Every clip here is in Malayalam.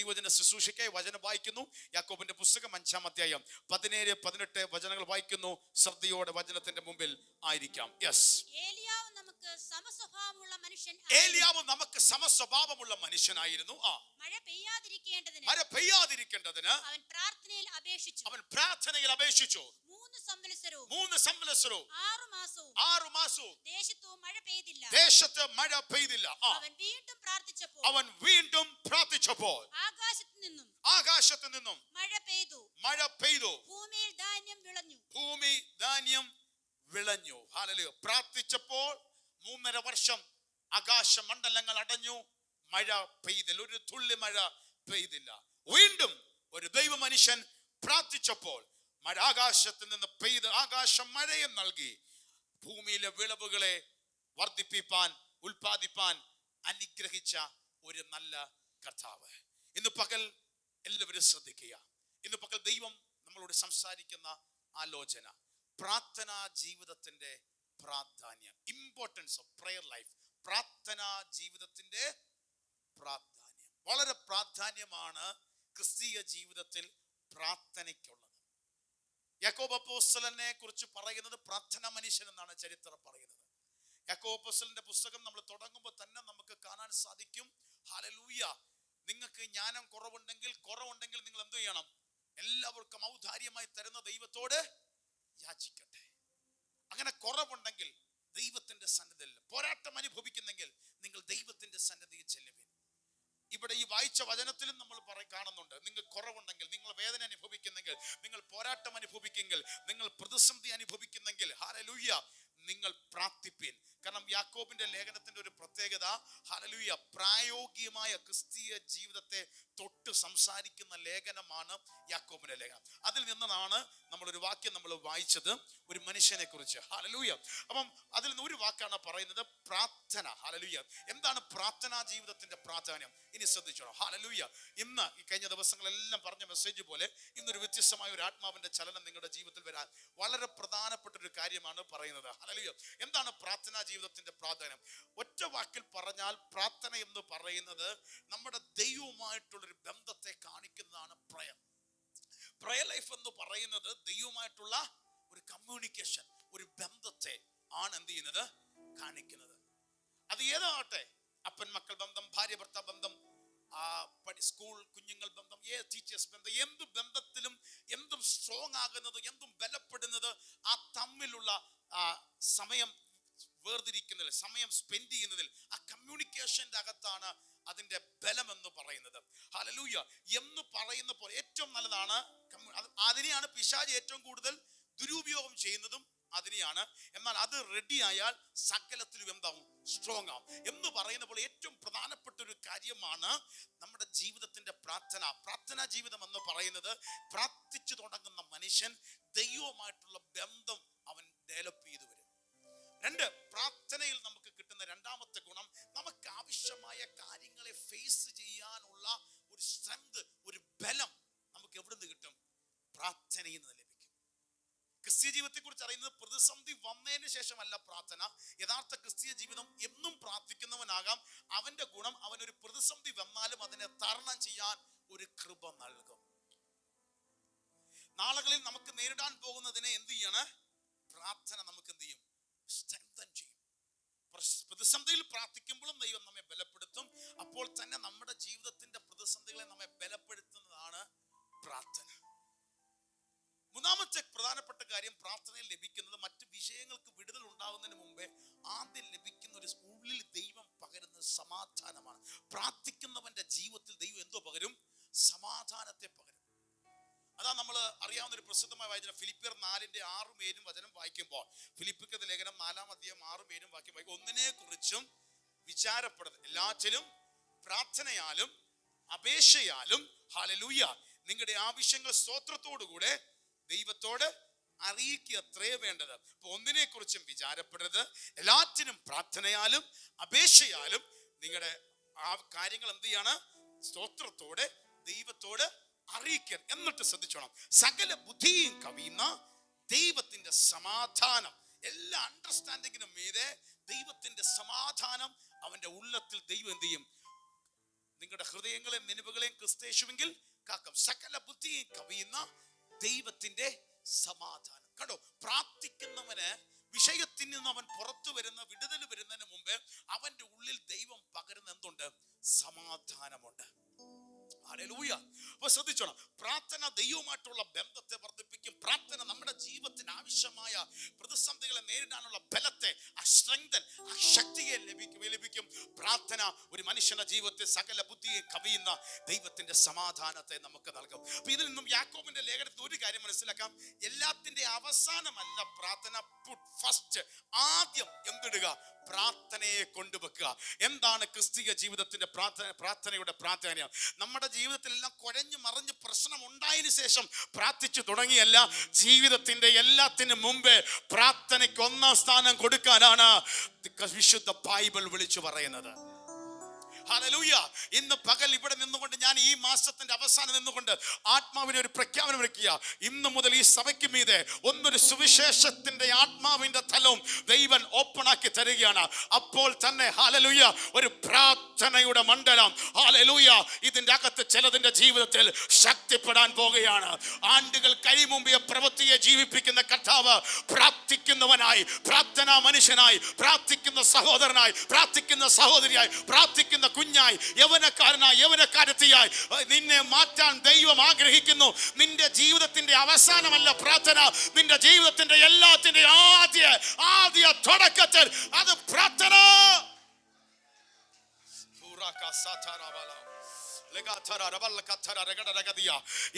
ദൈവജന ശുശ്രൂഷയ്ക്കായി വചനം വായിക്കുന്നു. യാക്കോബിന്റെ പുസ്തകം 5-ാം അധ്യായം 17-18 വചനങ്ങൾ വായിക്കുന്നു. ശ്രദ്ധയോടെ വചനത്തിന്റെ മുമ്പിൽ ആയിരിക്കാം. യെസ്. ഏലിയാവ് നമുക്ക് സമസ്വഭാവമുള്ള മനുഷ്യനായിരുന്നു. മഴ പെയ്യാതിരിക്കേണ്ടതിന് അവൻ പ്രാർത്ഥനയിൽ അപേക്ഷിച്ചു. 3 സംവത്സരവും 6 മാസവും ദേശത്ത് മഴ പെയ്തില്ല. അവൻ വീണ്ടും പ്രാർത്ഥിച്ചപ്പോൾ ആകാശത്തു നിന്നും മഴ പെയ്തു. ഭൂമി ധാന്യം വിളഞ്ഞു. ഹല്ലേലൂയ. പ്രാർത്ഥിച്ചപ്പോൾ 3.5 വർഷം ആകാശമണ്ഡലങ്ങൾ അടഞ്ഞു. മഴ പെയ്തില്ല, ഒരു തുള്ളി മഴ പെയ്തില്ല. വീണ്ടും ഒരു ദൈവ മനുഷ്യൻ പ്രാർത്ഥിച്ചപ്പോൾ മഴ ആകാശത്ത് നിന്ന് പെയ്ത് ആകാശം മഴയും നൽകി. ഭൂമിയിലെ വിളവുകളെ വർദ്ധിപ്പിപ്പാൻ, ഉൽപ്പാദിപ്പാൻ അനുഗ്രഹിച്ച ഒരു നല്ല കർത്താവ്. ഇന്ന് പകൽ എല്ലാവരും ശ്രദ്ധിക്കുക. ഇന്ന് പകൽ ദൈവം നമ്മളോട് സംസാരിക്കുന്ന ആലോചന പ്രാർത്ഥനാ ജീവിതത്തിന്റെ പ്രാധാന്യം, ഇമ്പോർട്ടൻസ് ഓഫ് പ്രയർ ലൈഫ്. പ്രാർത്ഥനാ ജീവിതത്തിന്റെ പ്രാധാന്യം, വളരെ പ്രാധാന്യമാണ് ക്രിസ്തീയ ജീവിതത്തിൽ പ്രാർത്ഥനയ്ക്കുള്ളത്. യാക്കോബ് അപ്പോസ്തലനെ കുറിച്ച് പറയുന്നത് പ്രാർത്ഥനാ മനുഷ്യൻ എന്നാണ് ചരിത്രം പറയുന്നത്. യാക്കോബ് അപ്പോസ്തലന്റെ പുസ്തകം നമ്മൾ തുടങ്ങുമ്പോൾ തന്നെ നമുക്ക് കാണാൻ സാധിക്കും, ഹല്ലേലൂയ, നിങ്ങൾക്ക് ജ്ഞാനം കുറവുണ്ടെങ്കിൽ നിങ്ങൾ എന്ത് ചെയ്യണം? എല്ലാവർക്കും ഔദാര്യമായി തരുന്ന ദൈവത്തോട് യാചിക്കട്ടെ. അങ്ങനെ കുറവുണ്ടെങ്കിൽ ദൈവത്തിന്റെ സന്നിധിയിൽ, പോരാട്ടം അനുഭവിക്കുന്നെങ്കിൽ നിങ്ങൾ ദൈവത്തിന്റെ സന്നിധിയിൽ ചെല്ലുവിൻ. ഇവിടെ ഈ വായിച്ച വചനത്തിലും നമ്മൾ കാണുന്നുണ്ട്, നിങ്ങൾ കുറവുണ്ടെങ്കിൽ, നിങ്ങൾ വേദന അനുഭവിക്കുന്നെങ്കിൽ, നിങ്ങൾ പോരാട്ടം അനുഭവിക്കുമെങ്കിൽ, നിങ്ങൾ പ്രതിസന്ധി അനുഭവിക്കുന്നെങ്കിൽ, ഹല്ലേലൂയ, നിങ്ങൾ പ്രാർത്ഥിപ്പിൻ. കാരണം യാക്കോബിന്റെ ലേഖനത്തിന്റെ ഒരു പ്രത്യേകത, ഹല്ലേലൂയ, പ്രായോഗികമായ ക്രിസ്തീയ ജീവിതത്തെ തൊട്ട് സംസാരിക്കുന്ന ലേഖനമാണ് യാക്കോബിന്റെ ലേഖനം. അതിൽ നിന്നാണ് നമ്മളൊരു വാക്യം നമ്മൾ വായിച്ചത്, ഒരു മനുഷ്യനെ കുറിച്ച്. ഹല്ലേലൂയ. അപ്പം അതിൽ നിന്ന് ഒരു വാക്കാണ് പറയുന്നത് പ്രാർത്ഥന. ഹല്ലേലൂയ. എന്താണ് പ്രാർത്ഥനാ ജീവിതത്തിന്റെ പ്രാധാന്യം? ഇനി ശ്രദ്ധിച്ചോളാം. ഹല്ലേലൂയ. ഇന്ന് ഈ കഴിഞ്ഞ ദിവസങ്ങളെല്ലാം പറഞ്ഞ മെസ്സേജ് പോലെ ഇന്നൊരു വ്യത്യസ്തമായ ഒരു ആത്മാവിന്റെ ചലനം നിങ്ങളുടെ ജീവിതത്തിൽ വരാൻ വളരെ പ്രധാനപ്പെട്ട ഒരു കാര്യമാണ് പറയുന്നത്. ഹല്ലേലൂയ. എന്താണ് പ്രാർത്ഥനാ ജീവിതത്തിന്റെ പ്രാധാന്യം? ഒറ്റ വാക്കിൽ പറഞ്ഞാൽ പ്രാർത്ഥന എന്ന് പറയുന്നത് നമ്മുടെ ദൈവവുമായിട്ടുള്ളൊരു ബന്ധത്തെ കാണിക്കുന്നതാണ് പ്രയർ. പ്രയർ ലൈഫ് എന്ന് പറയുന്നത് ദൈവവുമായിട്ടുള്ള ഒരു കമ്മ്യൂണിക്കേഷൻ, ഒരു ബന്ധത്തെ ആണ് എന്ത് ചെയ്യുന്നത്? കാണിക്കുന്നത്. അത് ഏതാകട്ടെ, അപ്പൻ മക്കൾ ബന്ധം, ഭാര്യ ഭർത്താവ് ബന്ധം, സ്കൂൾ കുഞ്ഞുങ്ങൾ ബന്ധം, ടീച്ചേഴ്സ് ബന്ധം, എന്ത് ബന്ധത്തിലും എന്തും സ്ട്രോങ് ആകുന്നത്, എന്തും ബലപ്പെടുന്നത് ആ തമ്മിലുള്ള സമയം വേർതിരിക്കുന്നതിൽ, സമയം സ്പെൻഡ് ചെയ്യുന്നതിൽ, ആ കമ്മ്യൂണിക്കേഷന്റെ അകത്താണ് അതിന്റെ ബലം എന്ന് പറയുന്നത്. ഹല്ലേലൂയ. എന്ന് പറയുന്ന പോലെ ഏറ്റവും നല്ലതാണ്, അതിനെയാണ് പിശാച് ഏറ്റവും കൂടുതൽ ദുരുപയോഗം ചെയ്യുന്നതും അതിനെയാണ്. എന്നാൽ അത് റെഡി ആയാൽ സകലത്തിലും എന്താവും? സ്ട്രോങ് ആവും എന്ന് പറയുന്ന പോലെ ഏറ്റവും പ്രധാനപ്പെട്ട ഒരു കാര്യമാണ് നമ്മുടെ ജീവിതത്തിന്റെ പ്രാർത്ഥന. പ്രാർത്ഥനാ ജീവിതം എന്ന് പറയുന്നത് പ്രാർത്ഥിച്ചു തുടങ്ങുന്ന മനുഷ്യൻ ദൈവവുമായിട്ടുള്ള ബന്ധം അവൻ ഡെവലപ്പ് ചെയ്തു വരും. 2, പ്രാർത്ഥനയിൽ നമുക്ക് കിട്ടുന്ന രണ്ടാമത്തെ ഗുണം, നമുക്ക് ആവശ്യമായ കാര്യങ്ങളെ ഫേസ് ചെയ്യാനുള്ള ഒരു സ്ട്രെങ്ത്, ഒരു ബലം നമുക്ക് എവിടുന്ന് കിട്ടും? പ്രാർത്ഥനയിൽ നിന്ന് ലഭിക്കും. ക്രിസ്തീയ ജീവിതത്തെ കുറിച്ച് അറിയുന്നത് പ്രതിസന്ധി വന്നതിന് ശേഷമല്ല പ്രാർത്ഥന. യഥാർത്ഥ ക്രിസ്തീയ ജീവിതം എന്നും പ്രാർത്ഥിക്കുന്നവനാകാം. അവന്റെ ഗുണം, അവനൊരു പ്രതിസന്ധി വന്നാലും അതിനെ തരണം ചെയ്യാൻ ഒരു കൃപ നൽകും. നാളുകളിൽ നമുക്ക് നേരിടാൻ പോകുന്നതിനെ എന്ത് ചെയ്യണം? പ്രാർത്ഥന നമുക്ക് എന്ത് ചെയ്യും? സ്ട്രെങ്തൻ ചെയ്യും. പ്രതിസന്ധിയിൽ പ്രാർത്ഥിക്കുമ്പോഴും ദൈവം നമ്മെ ബലപ്പെടുത്തും. അപ്പോൾ തന്നെ നമ്മുടെ ജീവിതത്തിന്റെ പ്രതിസന്ധികളെ നമ്മെ ബലപ്പെടുത്തുന്നതാണ് പ്രാർത്ഥന. മൂന്നാമത്തെ പ്രധാനപ്പെട്ട കാര്യം, പ്രാർത്ഥനയിൽ ലഭിക്കുന്നത് മറ്റ് വിഷയങ്ങൾക്ക് വിടുതൽ ഉണ്ടാകുന്നതിന് മുമ്പേ ആദ്യം ലഭിക്കുന്ന ഒരു ഉള്ളിൽ ദൈവം പകരുന്ന സമാധാനമാണ്. പ്രാർത്ഥിക്കുന്നവന്റെ ജീവിതത്തിൽ ദൈവം എന്തോ പകരും? സമാധാനത്തെ പകരും. അതാ നമ്മൾ അറിയാവുന്ന ഒരു പ്രസിദ്ധമായ വാചനം, ഫിലിപ്പിയർ 4:6-7 വചനം വായിക്കുമ്പോൾ, ഫിലിപ്പിയർക്ക് ലേഖനം 4-ാം അധ്യായം 6-7 വാക്യം വായിക്കും, ഒന്നിനെ കുറിച്ചും വിചാരപ്പെടുന്നത് എല്ലാറ്റിലും പ്രാർത്ഥനയാലും അപേക്ഷയാലും, ഹല്ലേലൂയ, നിങ്ങളുടെ ആവശ്യങ്ങൾ സ്തോത്രത്തോടുകൂടെ ദൈവത്തോട് അറിയിക്കുക അത്രേ വേണ്ടത്. അപ്പൊ ഒന്നിനെ കുറിച്ചും വിചാരപ്പെടരുത്, എല്ലാറ്റിനും പ്രാർത്ഥനയാലും അപേക്ഷയാലും നിങ്ങളുടെ ആ കാര്യങ്ങൾ എന്ത് ചെയ്യാണ്? സ്തോത്രത്തോടെ ദൈവത്തോട് അറിയിക്കാൻ. എന്നിട്ട് ശ്രദ്ധിച്ചോണം, സകല ബുദ്ധിയും കവിയുന്ന ദൈവത്തിന്റെ സമാധാനം, എല്ലാ അണ്ടർസ്റ്റാൻഡിങ്ങിനും മീതെ ദൈവത്തിന്റെ സമാധാനം അവന്റെ ഉള്ളത്തിൽ ദൈവം എന്ത് ചെയ്യും? നിങ്ങളുടെ ഹൃദയങ്ങളെയും നിലവുകളെയും ക്രിസ്തയേശുവിങ്കിൽ കാക്കും. സകല ബുദ്ധിയും കവിയുന്ന ദൈവത്തിന്റെ സമാധാനം. കണ്ടോ, പ്രാർത്ഥിക്കുന്നവന് വിഷയത്തിൽ നിന്ന് അവൻ പുറത്തു വരുന്ന വിടുതൽ വരുന്നതിന് മുമ്പ് അവന്റെ ഉള്ളിൽ ദൈവം പകരുന്ന എന്തുണ്ട്? സമാധാനമുണ്ട്. ഹല്ലേലൂയ. അപ്പോൾ ശ്രദ്ധിച്ചോണം, പ്രാർത്ഥന ദൈവവുമായിട്ടുള്ള ബന്ധത്തെ വർദ്ധിപ്പിക്കും. പ്രാർത്ഥന നമ്മുടെ ജീവിതത്തിന് ആവശ്യമായ പ്രതിസന്ധികളെ നേരിടാനുള്ള ബലത്തെ, ആ സ്ട്രെങ്തൻ, ആ ശക്തിയെ ലഭിക്കും. പ്രാർത്ഥന ഒരു മനുഷ്യന്റെ ജീവിതത്തിൽ സകല ബുദ്ധിയെ കവിയുന്ന ദൈവത്തിന്റെ സമാധാനത്തെ നമുക്ക് നൽകും. അപ്പൊ ഇതിൽ നിന്നും യാക്കോബിന്റെ ലേഖനത്തിൽ ഒരു കാര്യം മനസ്സിലാക്കാം. എല്ലാത്തിന്റെ അവസാനമല്ല പ്രാർത്ഥന. ഫസ്റ്റ്, ആദ്യം എന്തിടുക? പ്രാർത്ഥനയെ കൊണ്ടുവെക്കുക. എന്താണ് ക്രിസ്തീയ ജീവിതത്തിന്റെ പ്രാർത്ഥനയുടെ പ്രാധാന്യം? നമ്മുടെ ജീവിതത്തിലെല്ലാം കുഴഞ്ഞു മറിഞ്ഞ് പ്രശ്നം ഉണ്ടായതിനു ശേഷം പ്രാർത്ഥിച്ചു തുടങ്ങിയല്ല, ജീവിതത്തിന്റെ എല്ലാത്തിനും മുമ്പേ പ്രാർത്ഥനയ്ക്ക് ഒന്നാം സ്ഥാനം കൊടുക്കാനാണ് വിശുദ്ധ ബൈബിൾ വിളിച്ചു പറയുന്നത്. ഹല്ലേലൂയ. ഇന്ന് പകൽ ഇവിടെ നിന്നുകൊണ്ട് ഞാൻ ഈ മാസത്തിന്റെ അവസാനം നിന്നുകൊണ്ട് ആത്മാവിനെ ഒരു പ്രഖ്യാപനം വയ്ക്കുക. ഇന്നു മുതൽ ഈ സഭയ്ക്ക് മീതെ ഒന്നൊരു സുവിശേഷത്തിന്റെ ആത്മാവിന്റെ തലവും ദൈവൻ ഓപ്പൺ ആക്കി തരികയാണ്. അപ്പോൾ തന്നെ ഹല്ലേലൂയ ഒരു പ്രാർത്ഥനയുടെ മണ്ഡലം, ഹല്ലേലൂയ, ഇതിന്റെ അകത്ത് ചിലതിന്റെ ജീവിതത്തിൽ ശക്തിപ്പെടാൻ പോകുകയാണ്. ആണ്ടുകൾ കഴിമുമ്പിയ പ്രവൃത്തിയെ ജീവിപ്പിക്കുന്ന കർത്താവ് പ്രാർത്ഥിക്കുന്നവനായി, പ്രാർത്ഥനാ മനുഷ്യനായി, പ്രാർത്ഥിക്കുന്ന സഹോദരനായി, പ്രാർത്ഥിക്കുന്ന സഹോദരിയായി, പ്രാർത്ഥിക്കുന്ന കുഞ്ഞായി, യൗവനക്കാരനായി, യൗവനക്കാരത്തിയായി നിന്നെ മാറ്റാൻ ദൈവം ആഗ്രഹിക്കുന്നു. നിന്റെ ജീവിതത്തിന്റെ അവസാനമല്ല പ്രാർത്ഥന, നിന്റെ ജീവിതത്തിന്റെ എല്ലാത്തിന്റെ ആദ്യ തുടക്കത്തിൽ അത് പ്രാർത്ഥന.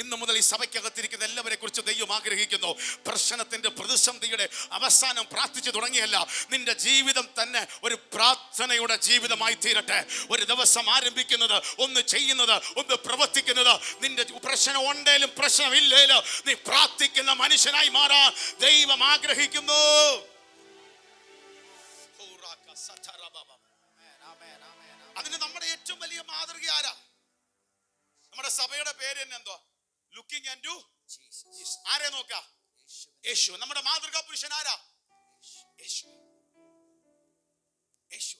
ഇന്ന് മുതൽ ഈ സഭയ്ക്കകത്തിരിക്കുന്ന എല്ലാവരെ കുറിച്ച് ദൈവം ആഗ്രഹിക്കുന്നു. പ്രശ്നത്തിന്റെ പ്രതിസന്ധിയുടെ അവസാനം പ്രാർത്ഥിച്ചു തുടങ്ങിയല്ല, നിന്റെ ജീവിതം തന്നെ ഒരു പ്രാർത്ഥനയുടെ ജീവിതമായി തീരട്ടെ. ഒരു ദിവസം ആരംഭിക്കുന്നത്, ഒന്ന് ചെയ്യുന്നത്, ഒന്ന് പ്രവർത്തിക്കുന്നത്, നിന്റെ പ്രശ്നം ഉണ്ടേലും പ്രശ്നമില്ലേലും നീ പ്രാർത്ഥിക്കുന്ന മനുഷ്യനായി മാറാൻ ദൈവം ആഗ്രഹിക്കുന്നു. അതിന് നമ്മുടെ ഏറ്റവും വലിയ മാതൃക ആരാ? നമ്മുടെ സഭയുടെ പേര് തന്നെ എന്തോ? Looking and to Jesus. ആരെ നോക്കാം? യേശു. നമ്മുടെ മാതൃകാ പുരുഷൻ ആരാ? യേശു. യേശു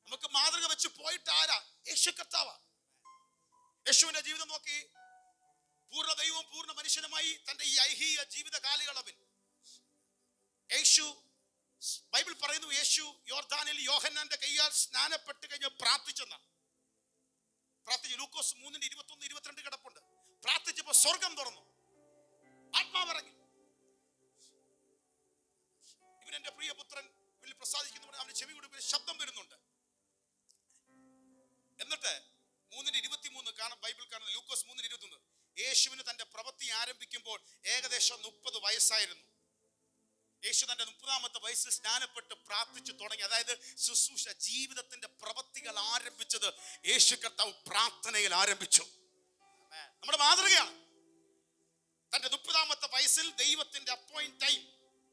നമുക്ക് മാതൃക വെച്ച് പോയിട്ട് ആരാ? യേശു കർത്താവാ. യേശുവിന്റെ ജീവിതം നോക്കി, പൂർണ്ണ ദൈവവും പൂർണ്ണ മനുഷ്യനുമായി തന്റെ ഈ ഐഹിക ജീവിത കാലയളവിൽ യേശു, ബൈബിൾ പറയുന്നു, യേശു യോർദാനിൽ യോഹന്നാന്റെ കൈയാൽ സ്നാനപ്പെട്ട് കഴിഞ്ഞ് പ്രാർത്ഥിച്ചെന്നാ. പ്രാർത്ഥിച്ചു. ലൂക്കോസ് 3:21-22 കിടപ്പുണ്ട്. പ്രാർത്ഥിച്ചപ്പോ സ്വർഗം തുറന്നു, ആത്മാവ് ഇറങ്ങി. ഇവൻ എന്റെ പ്രിയപുത്രൻ വലിയ പ്രസാദിക്കുന്നു, അവന് ചെവി കൊടുക്കുന്ന ശബ്ദം വരുന്നുണ്ട്. എന്നിട്ട് 3:23 കാണാം, ബൈബിൾ കാണുന്നത് ലൂക്കോസ് 3:21. യേശുവിന് തന്റെ പ്രവൃത്തി ആരംഭിക്കുമ്പോൾ ഏകദേശം 30 വയസ്സായിരുന്നു. യേശു തന്റെ 30ാമത്തെ വയസ്സിൽ സ്നാനപ്പെട്ട് പ്രാർത്ഥിച്ചു തുടങ്ങി. അതായത് ശുശ്രൂഷ ജീവിതത്തിന്റെ പ്രവൃത്തികൾ ആരംഭിച്ചത് യേശു കർത്താവ് പ്രാർത്ഥനയിൽ ആരംഭിച്ചു. നമ്മുടെ മാതൃകയാണ്. തന്റെ 30ാമത്തെ വയസ്സിൽ ദൈവത്തിന്റെ അപ്പോയിന്റ് ടൈം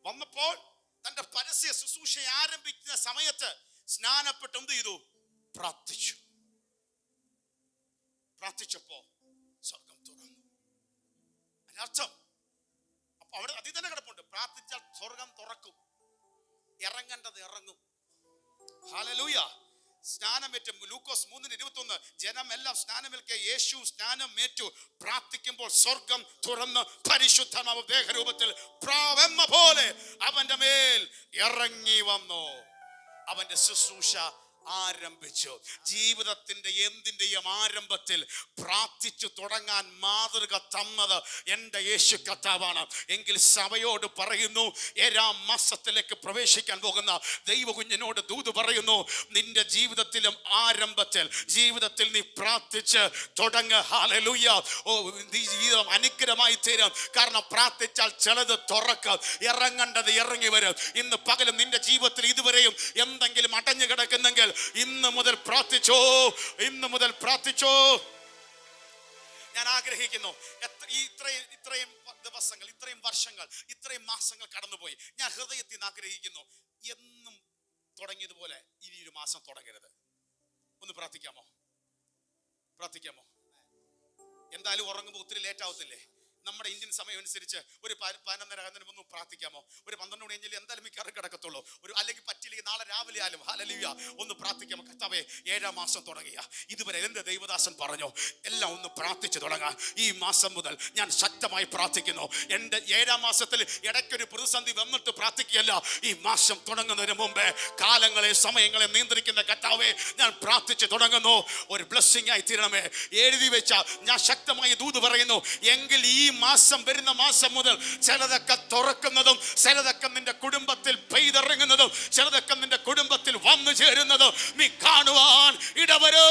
വന്നപ്പോൾ തന്റെ പരസ്യ ശുശ്രൂഷ ആരംഭിക്കുന്ന സമയത്ത് സ്നാനപ്പെട്ട് എന്ത് ചെയ്തു? പ്രാർത്ഥിച്ചു. പ്രാർത്ഥിച്ചപ്പോ സ്വർഗം തുറന്നു. അതിനർത്ഥം അപ്പൊ അവിടെ അതിൽ തന്നെ കിടപ്പുണ്ട്, പ്രാർത്ഥിച്ചാൽ സ്വർഗം തുറക്കും, ഇറങ്ങേണ്ടത് ഇറങ്ങും. ഹല്ലേലൂയ. സ്നാനമേറ്റു. ലൂക്കോസ് 3:21. ജനമെല്ലാം സ്നാനമേൽക്കെ യേശു സ്നാനമേറ്റു. പ്രാർത്ഥിക്കുമ്പോൾ സ്വർഗം തുറന്ന് പരിശുദ്ധമാവ് ദേഹരൂപത്തിൽ പ്രാവെന്ന പോലെ അവന്റെ മേൽ ഇറങ്ങി വന്നു. അവന്റെ ശുശ്രൂഷ ആരംഭിച്ചു. ജീവിതത്തിന്റെ എന്തിന്റെയും ആരംഭത്തിൽ പ്രാർത്ഥിച്ചു തുടങ്ങാൻ മാതൃക തന്നത് എൻ്റെ യേശു കർത്താവാണ്. എങ്കിൽ സഭയോട് പറയുന്നു, 7ാം മാസത്തിലേക്ക് പ്രവേശിക്കാൻ പോകുന്ന ദൈവകുഞ്ഞിനോട് ദൂത് പറയുന്നു, നിന്റെ ജീവിതത്തിലും ആരംഭത്തിൽ ജീവിതത്തിൽ നീ പ്രാർത്ഥിച്ച് തുടങ്ങ്. ഹല്ലേലൂയ. ജീവിതം അനുഗ്രഹമായി തീരും. കാരണം പ്രാർത്ഥിച്ചാൽ ചിലത് തുറക്കും, ഇറങ്ങേണ്ടത് ഇറങ്ങി വരും. ഇന്ന് പകലും നിന്റെ ജീവിതത്തിൽ ഇതുവരെയും എന്തെങ്കിലും അടഞ്ഞു കിടക്കുന്നെങ്കിൽ ഇന്ന് മുതൽ പ്രാർത്ഥിച്ചോ, ഇന്ന് മുതൽ പ്രാർത്ഥിച്ചോ. ഞാൻ ആഗ്രഹിക്കുന്നു, ഇത്രയും ദിവസങ്ങൾ, ഇത്രയും വർഷങ്ങൾ, ഇത്രയും മാസങ്ങൾ കടന്നുപോയി. ഞാൻ ഹൃദയത്തിൽ നിന്ന് ആഗ്രഹിക്കുന്നു, എന്നും തുടങ്ങിയതുപോലെ ഇനി ഒരു മാസം തുടങ്ങരുത്. ഒന്ന് പ്രാർത്ഥിക്കാമോ? പ്രാർത്ഥിക്കാമോ? എന്തായാലും ഉറങ്ങുമ്പോൾ ഒത്തിരി ലേറ്റ് ആവത്തില്ലേ? നമ്മുടെ ഇന്ത്യൻ സമയം അനുസരിച്ച് ഒരു 11:30 ഒന്ന് പ്രാർത്ഥിക്കാമോ? ഒരു 12 മണി കഴിഞ്ഞാൽ എന്തായാലും മിക്കവാറും കിടക്കത്തുള്ളൂ. അല്ലെങ്കിൽ പറ്റില്ലെങ്കിൽ നാളെ രാവിലെ ആയാലും ഹല്ലേലൂയ ഒന്ന് പ്രാർത്ഥിക്കാമോ? കർത്താവേ, 7-ാം മാസം തുടങ്ങിയ ഇതുവരെ എന്റെ ദൈവദാസൻ പറഞ്ഞു എല്ലാം ഒന്ന് പ്രാർത്ഥിച്ചു തുടങ്ങാം. ഈ മാസം മുതൽ ഞാൻ ശക്തമായി പ്രാർത്ഥിക്കുന്നു. എൻ്റെ 7-ാം മാസത്തിൽ ഇടയ്ക്കൊരു പ്രതിസന്ധി വന്നിട്ട് പ്രാർത്ഥിക്കുകയല്ല. ഈ മാസം തുടങ്ങുന്നതിന് മുമ്പേ കാലങ്ങളെ സമയങ്ങളെ നിയന്ത്രിക്കുന്ന കർത്താവേ, ഞാൻ പ്രാർത്ഥിച്ചു തുടങ്ങുന്നു. ഒരു ബ്ലെസ്സിംഗ് ആയി തീരണമേ. എഴുതി വെച്ച ഞാൻ ശക്തമായി ദൂത് പറയുന്നു. എങ്കിൽ ഈ മാസം വരുന്ന മാസം മുതൽ ചിലതൊക്കെ തുറക്കുന്നതും ചിലതൊക്കെ നിന്റെ കുടുംബത്തിൽ പെയ്തിറങ്ങുന്നതും ചിലതൊക്കെ നിന്റെ കുടുംബത്തിൽ വന്നു ചേരുന്നതും നീ കാണുവാൻ ഇടവരൂ.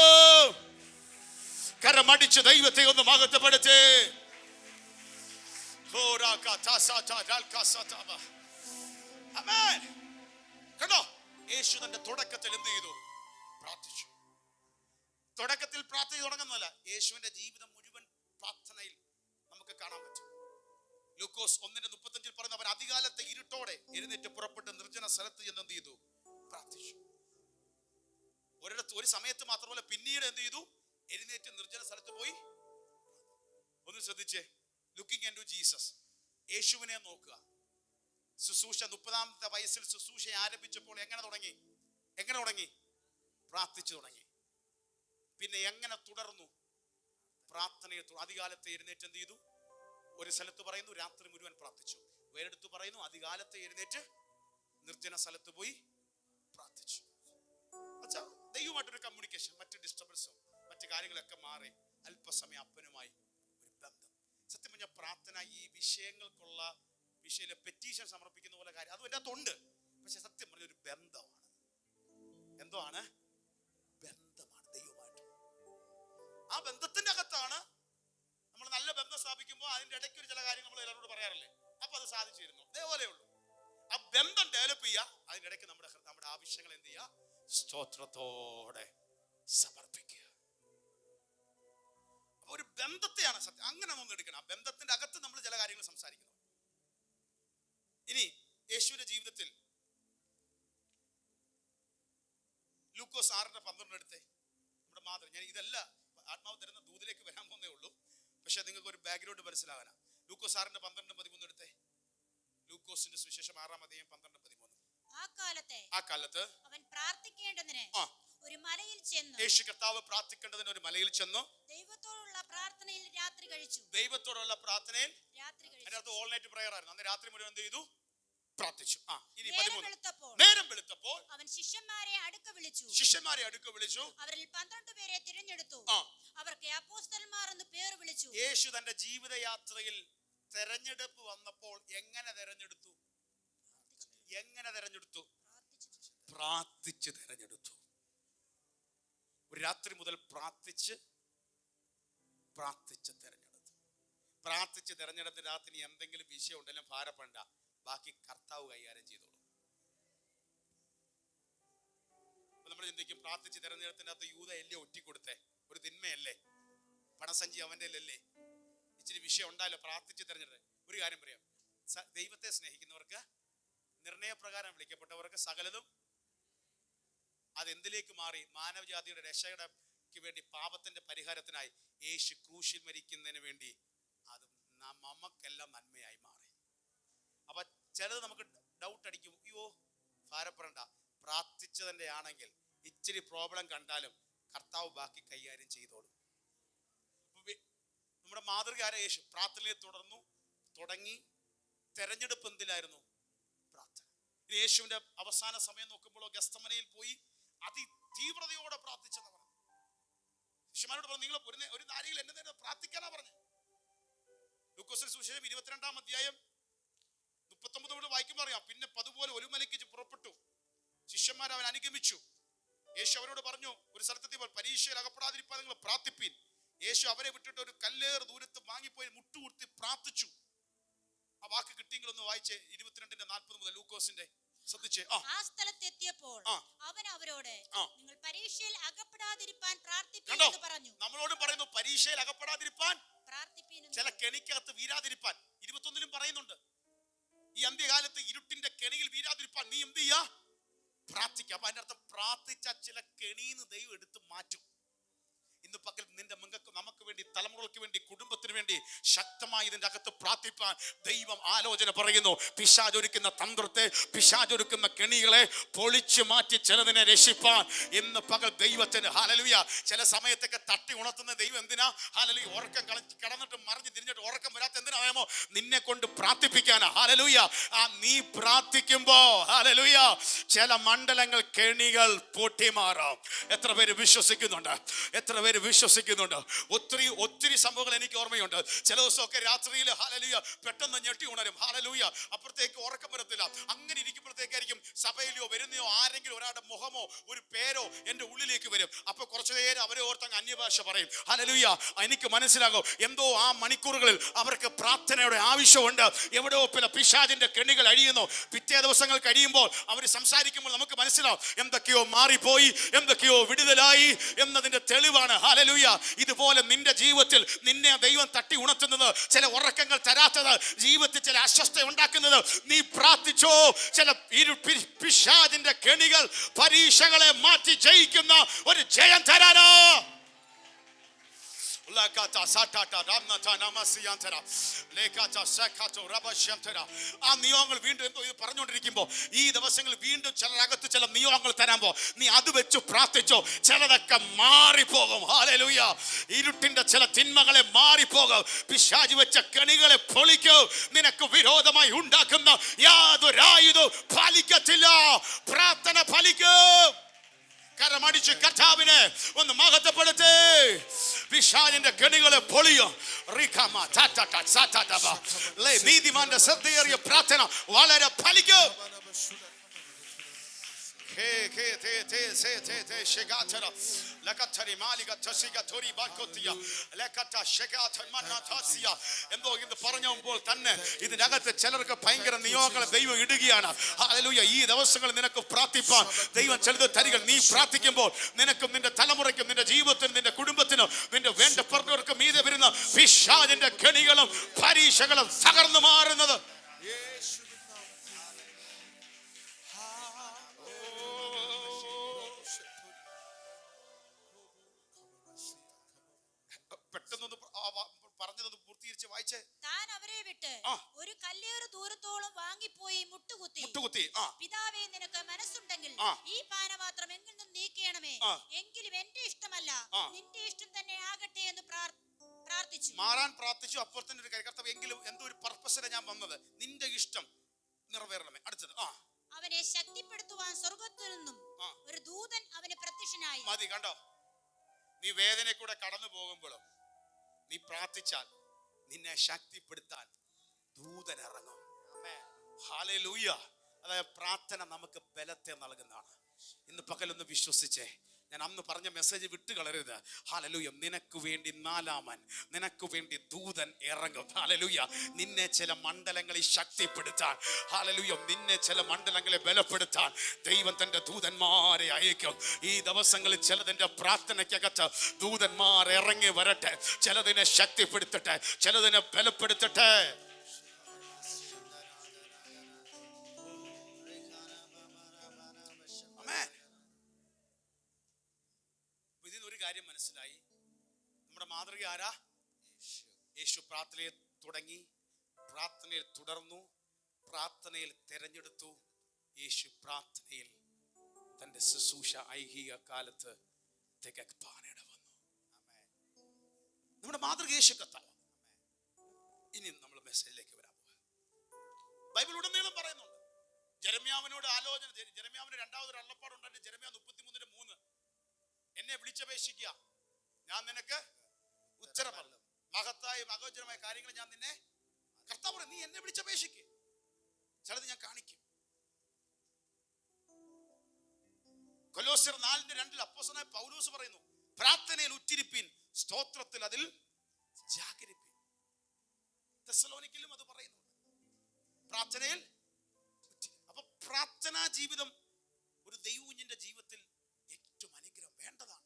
കരമടിച്ച് ദൈവത്തെ ഒന്ന് മഹത്വപ്പെടുത്തേ. കണ്ടോ, യേശു തന്റെ തുടക്കത്തിൽ എന്ത് ചെയ്തു? പ്രാർത്ഥിച്ചു. തുടക്കത്തിൽ പ്രാർത്ഥന തുടങ്ങുന്നതല്ല, യേശുവിന്റെ ജീവിതം മുഴുവൻ പ്രാർത്ഥനയിൽ നമുക്ക് കാണാൻ പറ്റും. ലൂക്കോസ് 1:35 പറയുന്ന അവൻ അധികാലത്തെ ഇരുട്ടോടെ എഴുന്നേറ്റ് പുറപ്പെട്ട് നിർജ്ജന സ്ഥലത്ത് ചെന്ന് എന്ത് ചെയ്തു? പ്രാർത്ഥിച്ചു. ഒരു സമയത്ത് മാത്രമല്ല, പിന്നീട് എന്ത് ചെയ്തു? എഴുന്നേറ്റ് നിർജ്ജന സ്ഥലത്ത് പോയി. ഒന്ന് ശ്രദ്ധിച്ചേ, ലുക്കിംഗ് ഇൻടു ജീസസ്. യേശുവിനെ നോക്കുക. ശുശ്രൂഷ 30-ാമത്തെ വയസ്സിൽ ശുശ്രൂഷ ആരംഭിച്ചപ്പോൾ എങ്ങനെ തുടങ്ങി? പ്രാർത്ഥിച്ചു തുടങ്ങി. പിന്നെ എങ്ങനെ തുടർന്നു? പ്രാർത്ഥനയെ അധികാലത്തെ എഴുന്നേറ്റ് എന്ത് ചെയ്തു? ഒരു സ്ഥലത്ത് പറയുന്നു രാത്രി മുഴുവൻ പ്രാർത്ഥിച്ചു. വേറെടുത്ത് പറയുന്നു അധികാലത്തെ എഴുന്നേറ്റ് നിർജ്ജന സ്ഥലത്ത് പോയി പ്രാർത്ഥിച്ചു. ദൈവമായിട്ടൊരു കമ്മ്യൂണിക്കേഷൻ, മറ്റു ഡിസ്റ്റർബൻസും മറ്റു കാര്യങ്ങളൊക്കെ മാറി അല്പസമയം അപ്പനുമായി ഒരു ബന്ധം. സത്യം പറഞ്ഞ പ്രാർത്ഥന ഈ വിഷയങ്ങൾക്കുള്ള പെറ്റീഷൻ സമർപ്പിക്കുന്ന പോലെ കാര്യം അതും എൻ്റെ അകത്തുണ്ട്. പക്ഷെ സത്യം പറഞ്ഞ ഒരു ബന്ധമാണ്. എന്താണ്? ബന്ധമാണ് ദൈവമായിട്ട്. ആ ബന്ധത്തിന്റെ അകത്താണ് നമ്മൾ നല്ല ബന്ധം സ്ഥാപിക്കുമ്പോൾ അതിന്റെ ഇടയ്ക്ക് ഒരു ചില കാര്യങ്ങൾ നമ്മൾ എല്ലാവരോട് പറയാറില്ലേ? അപ്പൊ അത് സാധിച്ചിരുന്നു. അതേപോലെ ഉള്ളൂ. ആ ബന്ധം ഡെവലപ്പ് ചെയ്യുക. അതിന്റെ ഇടയ്ക്ക് നമ്മുടെ ആവശ്യങ്ങൾ എന്ത് ചെയ്യുക? സ്തോത്രത്തോടെ സമർപ്പിക്കുക. ഒരു ബന്ധത്തെയാണ് സത്യം അങ്ങനെ നമ്മൾ എടുക്കണം. ആ ബന്ധത്തിന്റെ അകത്ത് നമ്മൾ ചില കാര്യങ്ങൾ സംസാരിക്കുന്നു. ഇനി യേശുവിന്റെ ജീവിതത്തിൽ ലൂക്കോസ് 6:12 എടുത്തേ. നമ്മുടെ മാതൃ, ഞാൻ ഇതല്ല ആത്മാവ് തരുന്ന ദൂതിലേക്ക് വരാൻ പോകുന്നേ ഉള്ളൂ. പക്ഷെ നിങ്ങൾക്ക് ഒരു ബാക്ക്ഗ്രൗണ്ട് മനസ്സിലാകാനാ. ലൂക്കോസ് 6:12-13 എടുത്തേ. ലൂക്കോസിന്റെ സുവിശേഷം 6-12-13. ആ കാലത്ത് അവൻ പ്രാർത്ഥിക്കേണ്ടതിന് ഒരു മലയിൽ ചെന്നു. യേശു കർത്താവ് പ്രാർത്ഥിക്കേണ്ടതിന് ഒരു മലയിൽ ചെന്നു. ദൈവത്തോടുള്ള പ്രാർത്ഥനയിൽ രാത്രി കഴിച്ചു. അതിനകത്ത് ഓൾ നൈറ്റ് പ്രയർ ആയിരുന്നു. അന്ന് രാത്രി മുഴുവൻ എന്ത് ചെയ്തു? പ്രാർത്ഥിച്ചു. ഇനി 13. നേരം വെളുത്തപ്പോൾ അവൻ ശിഷ്യന്മാരെ അടുക്ക വിളിച്ചു. അവരിൽ 12 പേരെ തിരഞ്ഞെടുത്തു. അവർക്ക് അപ്പോസ്തലന്മാർ എന്ന് പേര് വിളിച്ചു. യേശു തന്റെ ജീവിതയാത്രയിൽ തെരഞ്ഞെടുപ്പ് വന്നപ്പോൾ എങ്ങനെ തെരഞ്ഞെടുത്തു? പ്രാർത്ഥിച്ച് തെരഞ്ഞെടുത്തു. ഒരു രാത്രി മുതൽ പ്രാർത്ഥിച്ച് തെരഞ്ഞെടുത്ത് രാത്രി എന്തെങ്കിലും വിഷയം ഉണ്ടെങ്കിലും ഭാരപ്പെടണ്ട, ബാക്കി കർത്താവ് കൈകാര്യം ചെയ്തോളൂ. നമ്മൾ ചിന്തിക്കും പ്രാർത്ഥിച്ച് തെരഞ്ഞെടുത്തിന്റെ അകത്ത് യൂദ അല്ലേ ഒറ്റിക്കൊടുത്തേ? ഒരു തിന്മയല്ലേ? പണസഞ്ചി അവന്റെ അല്ലേ? ഇച്ചിരി വിഷയം ഉണ്ടായല്ലോ. പ്രാർത്ഥിച്ച് തെരഞ്ഞെടുത്ത് ഒരു കാര്യം പറയാം, ദൈവത്തെ സ്നേഹിക്കുന്നവർക്ക്, നിർണയപ്രകാരം വിളിക്കപ്പെട്ടവർക്ക് സകലതും അതെന്തിലേക്ക് മാറി? മാനവജാതിയുടെ രക്ഷയുടെ വേണ്ടി, പാപത്തിന്റെ പരിഹാരത്തിനായി യേശു ക്രൂശിൽ മരിക്കുന്നതിന് വേണ്ടി അത് നമുക്കെല്ലാം നന്മയായി മാറി. അപ്പൊ ചിലത് നമുക്ക് ഡൗട്ട് അടിക്കും, അയ്യോ ഭാരപ്പെടണ്ട, പ്രാർത്ഥിച്ചതിന്റെ ആണെങ്കിൽ ഇച്ചിരി പ്രോബ്ലം കണ്ടാലും കർത്താവ് ബാക്കി കൈകാര്യം ചെയ്തോളും. നമ്മുടെ മാതൃക ആരാ? യേശു. പ്രാർത്ഥനയെ തുടങ്ങി. തെരഞ്ഞെടുപ്പ് എന്തിലായിരുന്നു? പ്രാർത്ഥന. യേശുവിന്റെ അവസാന സമയം നോക്കുമ്പോൾ ഗെത്സമനയിൽ പോയി അതിതീവ്രതയോടെ പ്രാർത്ഥിച്ചെന്ന് പറഞ്ഞു. ശിഷ്യന്മാരോട് പറഞ്ഞു, നിങ്ങൾ ഒരു നാരികൾ എന്നെ നേരെ പ്രാർത്ഥിക്കാനാ പറഞ്ഞു. ലൂക്കോസിന്റെ സുവിശേഷം 22-ാം അധ്യായം 39 വായിക്കുമ്പോൾ അറിയാം. പിന്നെ അതുപോലെ ഒരു മലയ്ക്ക് പുറപ്പെട്ടു. ശിഷ്യന്മാർ അവൻ അനുഗമിച്ചു. യേശു അവരോട് പറഞ്ഞു, ഒരു സ്ഥലത്തെത്തിയപ്പോൾ പരീക്ഷയിൽ അകപ്പെടാതിരിക്കാൻ നിങ്ങൾ പ്രാർത്ഥിപ്പീൻ. യേശു അവരെ വിട്ടിട്ട് ഒരു കല്ലേറ് ദൂരത്ത് വാങ്ങിപ്പോയി മുട്ടുകുത്തി പ്രാർത്ഥിച്ചു. ആ വാക്ക് കിട്ടിയെങ്കിലൊന്ന് വായിച്ചേ. 22:40 മുതൽ ലൂക്കോസിന്റെ ശ്രദ്ധിച്ചേ. ആ സ്ഥലത്തെത്തിയപ്പോൾ അവൻ അവരോട്, നിങ്ങൾ പരീക്ഷയിൽ അകപ്പെടാതിരിക്കാൻ പ്രാർത്ഥിപ്പീൻ എന്ന് പറഞ്ഞു. നമ്മളോട് പറയുന്നു പരീക്ഷയിൽ അകപ്പെടാതിരിക്കാൻ പ്രാർത്ഥിപ്പീൻ, ചില കെണിക്കകത്ത് വീരാതിരിപ്പാൻ. 21-ലും പറയുന്നുണ്ട്, ഈ അന്ത്യകാലത്ത് ഇരുട്ടിന്റെ കെണിയിൽ വീരാതിരിപ്പാൻ നീ എന്ത് ചെയ്യാ? പ്രാർത്ഥിക്കുക. അപ്പൊ അതിന്റെ അർത്ഥം പ്രാർത്ഥിച്ച ചില കെണിന്ന് ദൈവം എടുത്ത് മാറ്റും. ഇന്ന് പകൽ നിന്റെ നമുക്ക് വേണ്ടി, തലമുറകൾക്ക് വേണ്ടി, കുടുംബത്തിന് വേണ്ടി ശക്തമായി ഇതിന്റെ അകത്ത് പ്രാർത്ഥിപ്പാൻ ദൈവം ആലോചന പറയുന്നു. പിശാചൊരുക്കുന്ന തന്ത്രത്തെ, പിശാചൊരുക്കുന്ന കെണികളെ പൊളിച്ചു മാറ്റി ചിലതിനെ രക്ഷിപ്പാൻ ഇന്ന് പകൽ ദൈവത്തിന് ഹല്ലേലൂയ. ചില സമയത്തൊക്കെ തട്ടി ഉണർത്തുന്ന ദൈവം എന്തിനാ? ഹല്ലേലൂയ. ഉറക്കം കിടന്നിട്ട് മറിഞ്ഞ് തിരിഞ്ഞിട്ട് ഉറക്കം വരാത്ത എന്തിനാ അറിയാമോ? നിന്നെ കൊണ്ട് പ്രാർത്ഥിപ്പിക്കാനാ. ഹല്ലേലൂയ. നീ പ്രാർത്ഥിക്കുമ്പോ ഹല്ലേലൂയ ചില മണ്ഡലങ്ങൾ കെണികൾ പൊട്ടിമാറാം. എത്ര പേര് വിശ്വസിക്കുന്നുണ്ട്? എത്ര പേര് വിശ്വസിക്കുന്നുണ്ട്? ഒത്തിരി ഒത്തിരി സംഭവങ്ങൾ എനിക്ക് ഓർമ്മയുണ്ട്. ചില ദിവസമൊക്കെ രാത്രിയിൽ ഹല്ലേലൂയ പെട്ടെന്ന് ഞെട്ടി ഉണരും. ഹല്ലേലൂയ. അപ്പുറത്തേക്ക് ഉറക്കം വരത്തില്ല. അങ്ങനെ ഇരിക്കുമ്പോഴത്തേക്കായിരിക്കും സഭയിലോ വരുന്നയോ ആരെങ്കിലും ഒരാളുടെ മുഖമോ ഒരു പേരോ എന്റെ ഉള്ളിലേക്ക് വരും. അപ്പൊ കുറച്ചു നേരം അവരെ ഓർത്തങ്ങ് അന്യഭാഷ പറയും. ഹല്ലേലൂയ. എനിക്ക് മനസ്സിലാകും എന്തോ ആ മണിക്കൂറുകളിൽ അവർക്ക് പ്രാർത്ഥനയുടെ ആവശ്യമുണ്ട്. എവിടെയോ പിന്നെ പിശാചിന്റെ കെണികൾ അഴിയുന്നു. പിറ്റേ ദിവസങ്ങൾ കഴിയുമ്പോൾ അവർ സംസാരിക്കുമ്പോൾ നമുക്ക് മനസ്സിലാവും എന്തൊക്കെയോ മാറിപ്പോയി, എന്തൊക്കെയോ വിടുതലായി എന്നതിന്റെ തെളിവാണ്. ഹല്ലേലൂയ. ഇതുപോലെ നിന്റെ ജീവിതത്തിൽ നിന്നെ ദൈവം തട്ടി ഉണർത്തുന്നത്, ചില ഉറക്കങ്ങൾ തരാത്തത്, ജീവിതത്തിൽ ചില അസ്വസ്ഥ ഉണ്ടാക്കുന്നത്, നീ പ്രാർത്ഥിച്ചോ ചില പിശാചിന്റെ കെണികൾ പരീക്ഷകളെ മാറ്റി ജയിക്കുന്ന ഒരു ജയം തരാനോ. ആ നിയോഗങ്ങൾ വീണ്ടും എന്തോ ഇത് പറഞ്ഞുകൊണ്ടിരിക്കുമ്പോൾ ഈ ദിവസങ്ങളിൽ വീണ്ടും ചിലരകത്ത് ചില നിയോഗങ്ങൾ തരാമ്പോ നീ അത് വെച്ച് പ്രാർത്ഥിച്ചോ, ചിലതൊക്കെ മാറിപ്പോകും. ഹല്ലേലൂയ. ഇരുട്ടിന്റെ ചില തിന്മകളെ മാറിപ്പോകും. പിശാച് വെച്ച കെണികളെ പൊളിക്കോ. നിനക്ക് വിരോധമായി ഉണ്ടാക്കുന്ന യാതൊരായുധവും ഫലിക്കത്തില്ല. പ്രാർത്ഥന ഫലിക്കും. കരമടിച്ച് കർത്താവിനെ ഒന്ന് മഹത്വപ്പെടുത്തേ. പിശാചിന്റെ കെണികളെ പൊളിയോ. നീതിമാന്റെ ശ്രദ്ധയേറിയ പ്രാർത്ഥന വളരെ ഫലിക്കും. എന്തോ ഇത് പറഞ്ഞപ്പോൾ തന്നെ ഇതിനകത്ത് ചിലർക്ക് ഭയങ്കര നിയോഗങ്ങളെ ദൈവം ഇടുകയാണ്. ഹല്ലേലൂയ. ഈ ദിവസങ്ങളിൽ നിനക്ക് പ്രാർത്ഥിപ്പാൻ ദൈവം ചിലത് തരികൾ. നീ പ്രാർത്ഥിക്കുമ്പോൾ നിനക്കും നിന്റെ തലമുറയ്ക്കും നിന്റെ ജീവിതത്തിനും നിന്റെ കുടുംബത്തിനും നിന്റെ വേണ്ടപ്പെട്ടവർക്കും മീതെ വരുന്ന പിശാചിന്റെ കെണികളും പരീക്ഷകളും തകർന്നു മാറുന്നത്. പെട്ടെന്നൊന്ന് പറഞ്ഞതൊന്ന് പൂർത്തീകരിച്ച് വായിച്ചേ. താൻ അവരെ വിട്ട് ഒരു കല്ലേറ് ദൂരത്തോളം വാങ്ങിപ്പോയി മുട്ടുകുത്തി പിതാവേ നിനക്ക് മനസ്സുണ്ടെങ്കിൽ ഈ പാനപാത്രം എങ്കിൽ നിന്നും നീക്കണമേ, എങ്കിലും എന്റെ ഇഷ്ടമല്ല നിന്റെ ഇഷ്ടം തന്നെ ആകട്ടെ എന്ന് പ്രാർത്ഥിച്ചു. മാറാൻ പ്രാർത്ഥിച്ചു. അപ്പോൾ തന്നെ ഒരു കർത്താവ് എങ്കിലും എന്തോ ഒരു പർപ്പസിലാണ് ഞാൻ വന്നത്, നിന്റെ ഇഷ്ടം നിറവേറണമേ. അടുത്തത് അവനെ ശക്തിപ്പെടുത്തുവാൻ സ്വർഗ്ഗത്തിൽ നിന്നും ഒരു ദൂതൻ അവന് പ്രത്യക്ഷനായി. മതി, കണ്ടോ? നീ വേദന കൂടെ കടന്നു പോകുമ്പോഴും നീ പ്രാർത്ഥിച്ചാൽ നിന്നെ ശക്തിപ്പെടുത്താൻ ദൂതൻ ഇറങ്ങും. ഹല്ലേലൂയ. അതായത് പ്രാർത്ഥന നമുക്ക് ബലത്തെ നൽകുന്നതാണ്. ഇന്ന് പകലൊന്ന് വിശ്വസിച്ചേ. ഞാൻ അന്ന് പറഞ്ഞ മെസ്സേജ് വിട്ടുകളയരുത്. ഹല്ലേലൂയ. നിനക്ക് വേണ്ടി നാലാമൻ, നിനക്ക് വേണ്ടി ദൂതൻ ഇറങ്ങും. ഹല്ലേലൂയ. നിന്നെ ചില മണ്ഡലങ്ങളിൽ ശക്തിപ്പെടുത്താൻ, ഹല്ലേലൂയ, നിന്നെ ചില മണ്ഡലങ്ങളെ ബലപ്പെടുത്താൻ ദൈവം തന്റെ ദൂതന്മാരെ അയക്കും. ഈ ദിവസങ്ങളിൽ ചിലതിന്റെ പ്രാർത്ഥനയ്ക്കകത്ത് ദൂതന്മാർ ഇറങ്ങി വരട്ടെ. ചിലതിനെ ശക്തിപ്പെടുത്തട്ടെ, ചിലതിനെ ബലപ്പെടുത്തട്ടെ. ഇതിനൊരു കാര്യം മനസ്സിലായി. നമ്മുടെ മാതൃക ആരാ? യേശു പ്രാർത്ഥനയിൽ തുടങ്ങി, പ്രാർത്ഥനയിൽ തുടർന്നു, പ്രാർത്ഥനയിൽ തെരഞ്ഞെടുത്തു. യേശു പ്രാർത്ഥനയിൽ തന്റെ ശുശ്രൂഷ ഐഹിക കാലത്ത് തികപ്പാനിട വന്നു. നമ്മുടെ മാതൃക യേശു കർത്താവ്. ഇനി നമ്മൾ മെസ്സേജിലേക്ക് വരാൻ പോവാ. ബൈബിൾ ഉടനീളം പറയുന്നുണ്ട്. ജെരമ്യാവിനോട് ആലോചന, ജെരമ്യാവിന് രണ്ടാമതൊരു അള്ളപ്പാടുണ്ടായിട്ട് ജെരമ്യാ 33:3 എന്നെ വിളിച്ചപേക്ഷിക്കുക, ഞാൻ നിനക്ക് ഉത്തരം നൽകും. മഹത്തായ മഹോജ്ജലമായ കാര്യങ്ങൾ ഞാൻ നിന്നെ, കർത്താവ് നീ എന്നെ വിളിച്ചപേക്ഷിക്കുക, ചിലത് ഞാൻ കാണിക്കും. കൊലോസ്യർ 4:2 അപ്പോസ്തലനായ പൗലോസ് പറയുന്നു, പ്രാർത്ഥനയിൽ ഉറ്റിരിപ്പിൻ, സ്തോത്രത്തിൽ അതിൽ ജാഗരിപ്പിൻ. തെസ്സലോനിക്കയിലും അത് പറയുന്നു, പ്രാർത്ഥനയിൽ. അപ്പൊ പ്രാർത്ഥനാ ജീവിതം ഒരു ദൈവകുഞ്ഞിന്റെ ജീവിതത്തിൽ ഏറ്റവും അനുഗ്രഹം വേണ്ടതാണ്.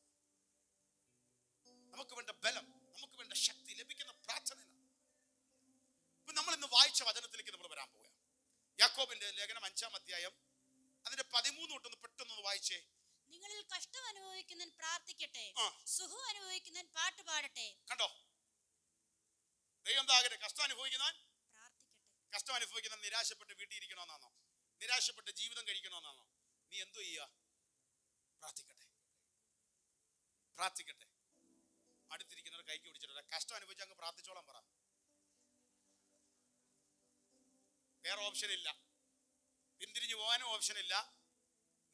നമുക്ക് വേണ്ട ബലം, നമുക്ക് വേണ്ട ശക്തി ലഭിക്കുന്ന പ്രാർത്ഥനയിലാണ്. ഇപ്പൊ നമ്മൾ ഇന്ന് വായിച്ച വചനത്തിലേക്ക് നമ്മൾ വരാൻ പോവുക. യാക്കോബിന്റെ ലേഖനം 5-ാം അധ്യായം അതിന്റെ 13 തൊട്ടൊന്ന് പെട്ടെന്ന് വായിച്ചേ. നിങ്ങളിൽ കഷ്ടം അനുഭവിക്കുന്നവൻ പ്രാർത്ഥിക്കട്ടെ, സുഖം അനുഭവിക്കുന്നവൻ പാട്ട് പാടട്ടെ. കണ്ടോ? എന്താകട്ടെ? കഷ്ടം അനുഭവിക്കുന്നവൻ പ്രാർത്ഥിക്കട്ടെ. കഷ്ടം അനുഭവിക്കുന്ന നിരാശപ്പെട്ട് വീട്ടിൽ ഇരിക്കണമെന്നാണോ? നിരാശപ്പെട്ട് ജീവിതം കഴിക്കണമെന്നാണോ? നീ എന്തോ ചെയ്യുക? പ്രാർത്ഥിക്കട്ടെ, പ്രാർത്ഥിക്കട്ടെ. അടുത്തിരിക്കുന്നവർ കൈക്ക് പിടിച്ചിട്ട് കഷ്ടം അനുഭവിച്ച് അങ്ങ് പ്രാർത്ഥിച്ചോളാൻ പറ. വേറെ ഓപ്ഷൻ ഇല്ല. പിന്തിരിഞ്ഞു പോകാനും ഓപ്ഷൻ ഇല്ല,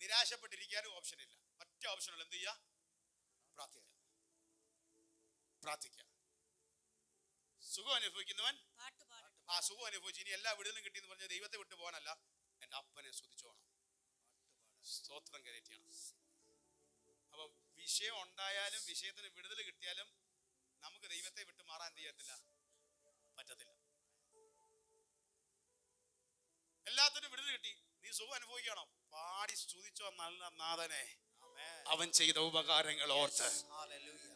നിരാശപ്പെട്ടിരിക്കാനും ഓപ്ഷൻ ഇല്ല. ഒറ്റ ഓപ്ഷനുള്ള എന്ത് ചെയ്യുക? പ്രാർത്ഥിക്കുക, പ്രാർത്ഥിക്കുക. സുഖം അനുഭവിക്കുന്നവൻ ആ സുഖം അനുഭവിച്ചു ഇനി എല്ലാ വിടുതലും കിട്ടിയെന്ന് പറഞ്ഞ ദൈവത്തെ വിട്ടു പോകാനല്ല, എൻ്റെ അപ്പനെ സ്തുതിച്ചോണം, സ്തോത്രം കയറ്റിയാണ്. അപ്പൊ വിഷയം ഉണ്ടായാലും വിഷയത്തിന് വിടുതൽ കിട്ടിയാലും നമുക്ക് ദൈവത്തെ വിട്ട് മാറാൻ എന്ത് ചെയ്യത്തില്ല, പറ്റത്തില്ല. എല്ലാത്തിനും വിടുതൽ കിട്ടി, നീ സുഖം അനുഭവിക്കണം, പാടി സ്തുതിച്ചോ നല്ല നാഥനെ. അവൻ ചെയ്ത ഉപകാരങ്ങൾ ഓർത്ത്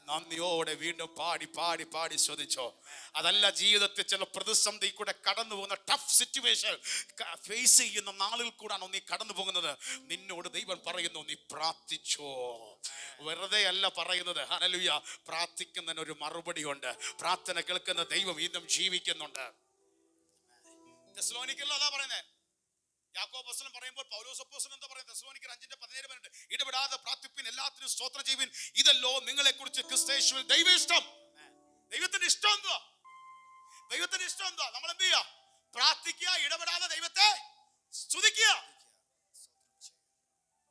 നന്ദിയോടെ വീണ്ടും പാടി പാടി പാടി സ്തുതിച്ചോ. അതല്ല, ജീവിതത്തിൽ ചില പ്രതിസന്ധി കൂടെ കടന്നു പോകുന്ന ടഫ് സിറ്റുവേഷൻ ഫേസ് ചെയ്യുന്ന നാളുകൾ കൂടാണോ നീ കടന്നു പോകുന്നത്? നിന്നോട് ദൈവം പറയുന്നു, നീ പ്രാർത്ഥിച്ചോ. വെറുതെ അല്ല പറയുന്നത്. ഹല്ലേലൂയ. പ്രാർത്ഥിക്കുന്നതിന് ഒരു മറുപടി ഉണ്ട്. പ്രാർത്ഥന കേൾക്കുന്ന ദൈവം വീണ്ടും ജീവിക്കുന്നുണ്ട്. തെസ്സലോനിക്കറിൽ അതാ പറയുന്നത്. യാക്കോബ് അപ്പോസ്തലൻ പറയുമ്പോൾ പൗലോസ് അപ്പോസ്തലൻ എന്താ പറയുന്നത്? തെസ്സലോനിക്കർ 5:17 ഇടപെടാതെ പ്രാർത്ഥിപ്പിൻ, എല്ലാത്തിനും സ്തോത്രം ചെയ്യുവിൻ, ഇതല്ലോ നിങ്ങളെ കുറിച്ച് ക്രിസ്തുയേശുവിൽ ദൈവ ഇഷ്ടം. ദൈവത്തിന്റെ ഇഷ്ടം എന്തുവാ? ദൈവത്തിന്റെ ഇഷ്ടം എന്തുവാ? നമ്മൾ എന്ത് ചെയ്യുക? പ്രാർത്ഥിക്കുക, ഇടപെടാതെ ദൈവത്തെ സ്തുതിക്കുക.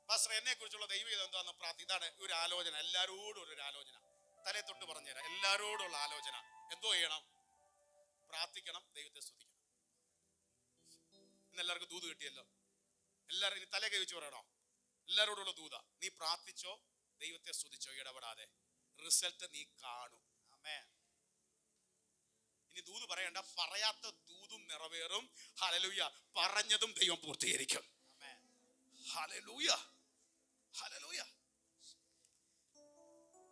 പാസ്റ്റർ, എന്നെ കുറിച്ചുള്ള ദൈവം എന്താന്ന് പ്രാർത്ഥി. ഇതാണ് ഒരു ആലോചന, എല്ലാരോടും ഒരു ആലോചന. തലേ തൊട്ട് പറഞ്ഞുതരാം. എല്ലാരോടുള്ള ആലോചന എന്തോ ചെയ്യണം? പ്രാർത്ഥിക്കണം, ദൈവത്തെ സ്തുതിക്കണം. ഇന്ന് എല്ലാവർക്കും ദൂത് കിട്ടിയല്ലോ. എല്ലാവരും ഇനി തലേ കൈ വെച്ച് പറയണോ? എല്ലാരോടുള്ള ദൂത. നീ പ്രാർത്ഥിച്ചോ, ദൈവത്തെ സ്തുതിച്ചോ, ഇടപെടാതെ. റിസൾട്ട് നീ കാണും. ആമേൻ. ഇനി ദൂത് പറയണ്ട, പറയാത്ത ദൂതും നിറവേറും. ഹല്ലേലൂയ. പറഞ്ഞതും ദൈവം പൂർത്തീകരിക്കും. ആമേൻ. Hallelujah, hallelujah.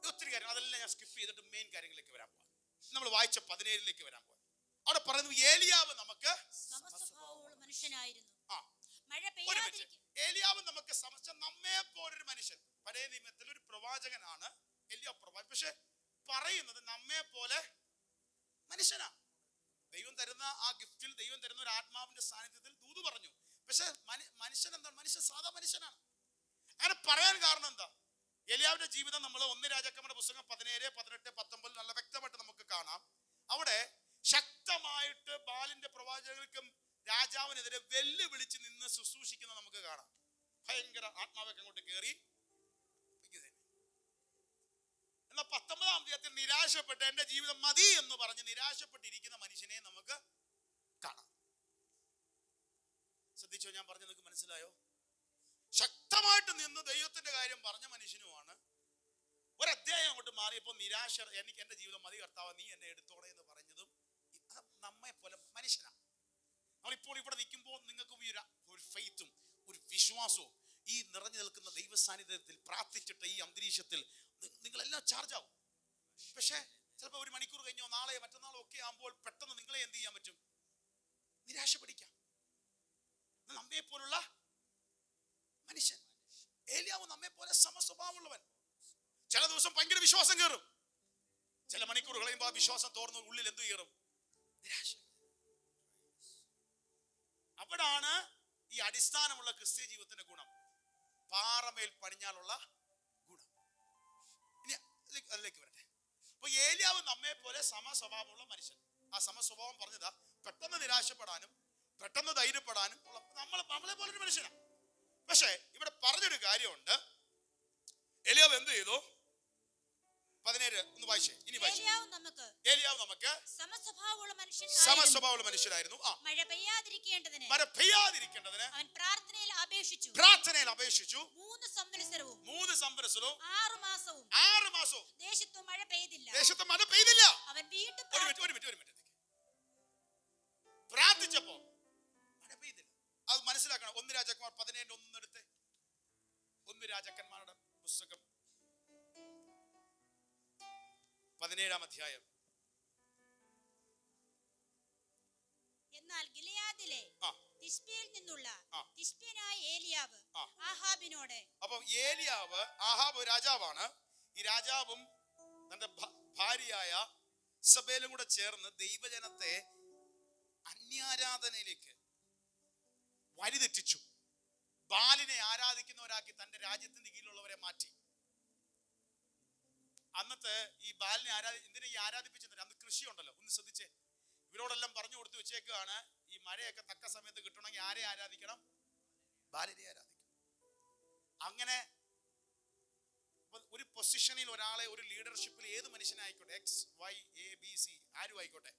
ഒത്തിരി കാര്യങ്ങൾ, അതെല്ലാം ഞാൻ സ്കിപ്പ് ചെയ്തിട്ട് മെയിൻ കാര്യങ്ങളിലേക്ക് വരാൻ പോവാം. നമ്മൾ വായിച്ച 17 വരാൻ പോവാം. അവിടെ പറയുന്നത് ഏലിയാവ് നമുക്ക് മനുഷ്യനായിരുന്നു. ഏലിയാവ് നമുക്ക് നമ്മെ പോലൊരു മനുഷ്യൻ. പഴയ നിയമത്തിൽ ഒരു പ്രവാചകനാണ് ഏലിയാവ് പ്രവാചകൻ. പക്ഷെ പറയുന്നത് നമ്മെ പോലെ മനുഷ്യനാ. ദൈവം തരുന്ന ആ ഗിഫ്റ്റിൽ, ദൈവം തരുന്ന ഒരു ആത്മാവിന്റെ സാന്നിധ്യത്തിൽ ദൂത് പറഞ്ഞു. പക്ഷെ മനുഷ്യൻ എന്താണ്? മനുഷ്യൻ സാധാ മനുഷ്യനാണ്. അങ്ങനെ പറയാൻ കാരണം എന്താ? ഏലിയാവിന്റെ ജീവിതം നമ്മൾ 1 രാജാക്കന്മാരുടെ പുസ്തകം 17, 18, 19 നല്ല വ്യക്തമായിട്ട് നമുക്ക് കാണാം. അവിടെ ശക്തമായിട്ട് ബാലിന്റെ പ്രവാചകർക്കും രാജാവിനെതിരെ വെല്ലുവിളിച്ച് നിന്ന് ശുശ്രൂഷിക്കുന്ന നമുക്ക് കാണാം. ഭയങ്കര ആത്മാവൊക്കെ അങ്ങോട്ട് കയറി. എന്നാൽ 19-ാം അധ്യായത്തിൽ നിരാശപ്പെട്ട് എന്റെ ജീവിതം മതി എന്ന് പറഞ്ഞ് നിരാശപ്പെട്ടിരിക്കുന്ന മനുഷ്യനെ നമുക്ക് കാണാം. ശ്രദ്ധിച്ചോ, ഞാൻ പറഞ്ഞത് നിങ്ങൾക്ക് മനസ്സിലായോ? ശക്തമായിട്ട് നിന്ന് ദൈവത്തിന്റെ കാര്യം പറഞ്ഞ മനുഷ്യനുമാണ്. ഒരധ്യായം അങ്ങോട്ട് മാറിയപ്പോൾ നിരാശ, എനിക്ക് എന്റെ ജീവിതം മതി കർത്താവ്, നീ എന്നെ എടുത്തോളെ എന്ന് പറഞ്ഞതും നമ്മെ പോലെ മനുഷ്യനാണ്. നമ്മളിപ്പോൾ ഇവിടെ നിൽക്കുമ്പോൾ നിങ്ങൾക്ക് ഒരു ഫെയ്ത്തും ഒരു വിശ്വാസവും ഈ നിറഞ്ഞു നിൽക്കുന്ന ദൈവ സാന്നിധ്യത്തിൽ പ്രാർത്ഥിച്ചിട്ട് ഈ അന്തരീക്ഷത്തിൽ നിങ്ങളെല്ലാം ചാർജ് ആവും. പക്ഷെ ചിലപ്പോൾ 1 മണിക്കൂർ കഴിഞ്ഞോ നാളെയോ മറ്റന്നാളോ ഒക്കെ ആകുമ്പോൾ പെട്ടെന്ന് നിങ്ങളെ എന്ത് ചെയ്യാൻ പറ്റും? നിരാശ പിടിക്കാം. നമ്മെ പോലുള്ള മനുഷ്യൻ. ഏലിയാവ് നമ്മെ പോലെ സമസ്വഭാവമുള്ളവൻ. ചില ദിവസം ഭയങ്കര വിശ്വാസം കയറും, ചില മണിക്കൂർ കഴിയുമ്പോൾ ആ വിശ്വാസം തോർന്ന് ഉള്ളിൽ എന്ത് കയറും? നിരാശ. അവിടാണ് ഈ അടിസ്ഥാനമുള്ള ക്രിസ്ത്യ ജീവിതത്തിന്റെ ഗുണം, പാറമേൽ പണിഞ്ഞാലുള്ള ഗുണം. ഇനി അതിലേക്ക് വരട്ടെ. അപ്പൊ ഏലിയാവ് നമ്മെ പോലെ സമസ്വഭാവമുള്ള മനുഷ്യൻ. ആ സമസ്വഭാവം പറഞ്ഞതാ പെട്ടെന്ന് നിരാശപ്പെടാനും പെട്ടെന്ന് ധൈര്യപ്പെടാനും ഉള്ള നമ്മളെ പോലൊരു മനുഷ്യനാണ്. പക്ഷെ ഇവിടെ പറഞ്ഞൊരു കാര്യമുണ്ട്. ഏലിയാവ് എന്ത് ചെയ്തു? 17 ഒന്ന് വായിച്ചേ. ഇനി ഏലിയാവ് നമുക്ക് സമസ്വഭാവമുള്ള മനുഷ്യനായിരുന്നു. മഴ പെയ്യാതിരിക്കേണ്ടതിന് അവൻ പ്രാർത്ഥനയിൽ അപേക്ഷിച്ചു. 3 സംവത്സരവും 6 മാസവും ദേശത്ത് മഴ പെയ്തില്ല. അവൻ വീണ്ടും ഒരു മിനിറ്റ് പ്രാർത്ഥിച്ചപ്പോ മഴ പെയ്തില്ല. അത് മനസ്സിലാക്കണം. 1 രാജാക്കന്മാർ 17 എടുത്തേ. 1 രാജാക്കന്മാരുടെ പുസ്തകം 17-ാം അധ്യായം. എന്നാൽ ഗിലെയാദിലെ തിശ്ബിയിൽ നിന്നുള്ള തിശ്ബ്യനായ ഏലിയാവ് ആഹാബിനോട്. അപ്പൊ ഏലിയാവ്, ആഹാബ് രാജാവാണ്. ഈ രാജാവും തന്റെ ഭാര്യയായ ഇസബേലും കൂടെ ചേർന്ന് ദൈവജനത്തെ അന്യാരാധനയിലേക്ക് വഴിതെറ്റിച്ചു. ബാലിനെ ആരാധിക്കുന്നവരാക്കി തന്റെ രാജ്യത്തിന്റെ കീഴിലുള്ളവരെ മാറ്റി. അന്നത്തെ ഈ ബാലിനെ എന്തിനാ ഈ ആരാധിപ്പിച്ചത്? അന്ന് കൃഷി ഉണ്ടല്ലോ. ഒന്ന് ശ്രദ്ധിച്ചേ, ഇവരോടെല്ലാം പറഞ്ഞു കൊടുത്തു വെച്ചേക്കാണ്, ഈ മഴയൊക്കെ തക്ക സമയത്ത് കിട്ടണമെങ്കിൽ ആരെ ആരാധിക്കണം? ബാലിനെ ആരാധിക്കണം. അങ്ങനെ ഒരു പൊസിഷനിൽ ഒരാളെ, ഒരു ലീഡർഷിപ്പിൽ ഏത് മനുഷ്യനായിക്കോട്ടെ, X Y A B C ആരും ആയിക്കോട്ടെ,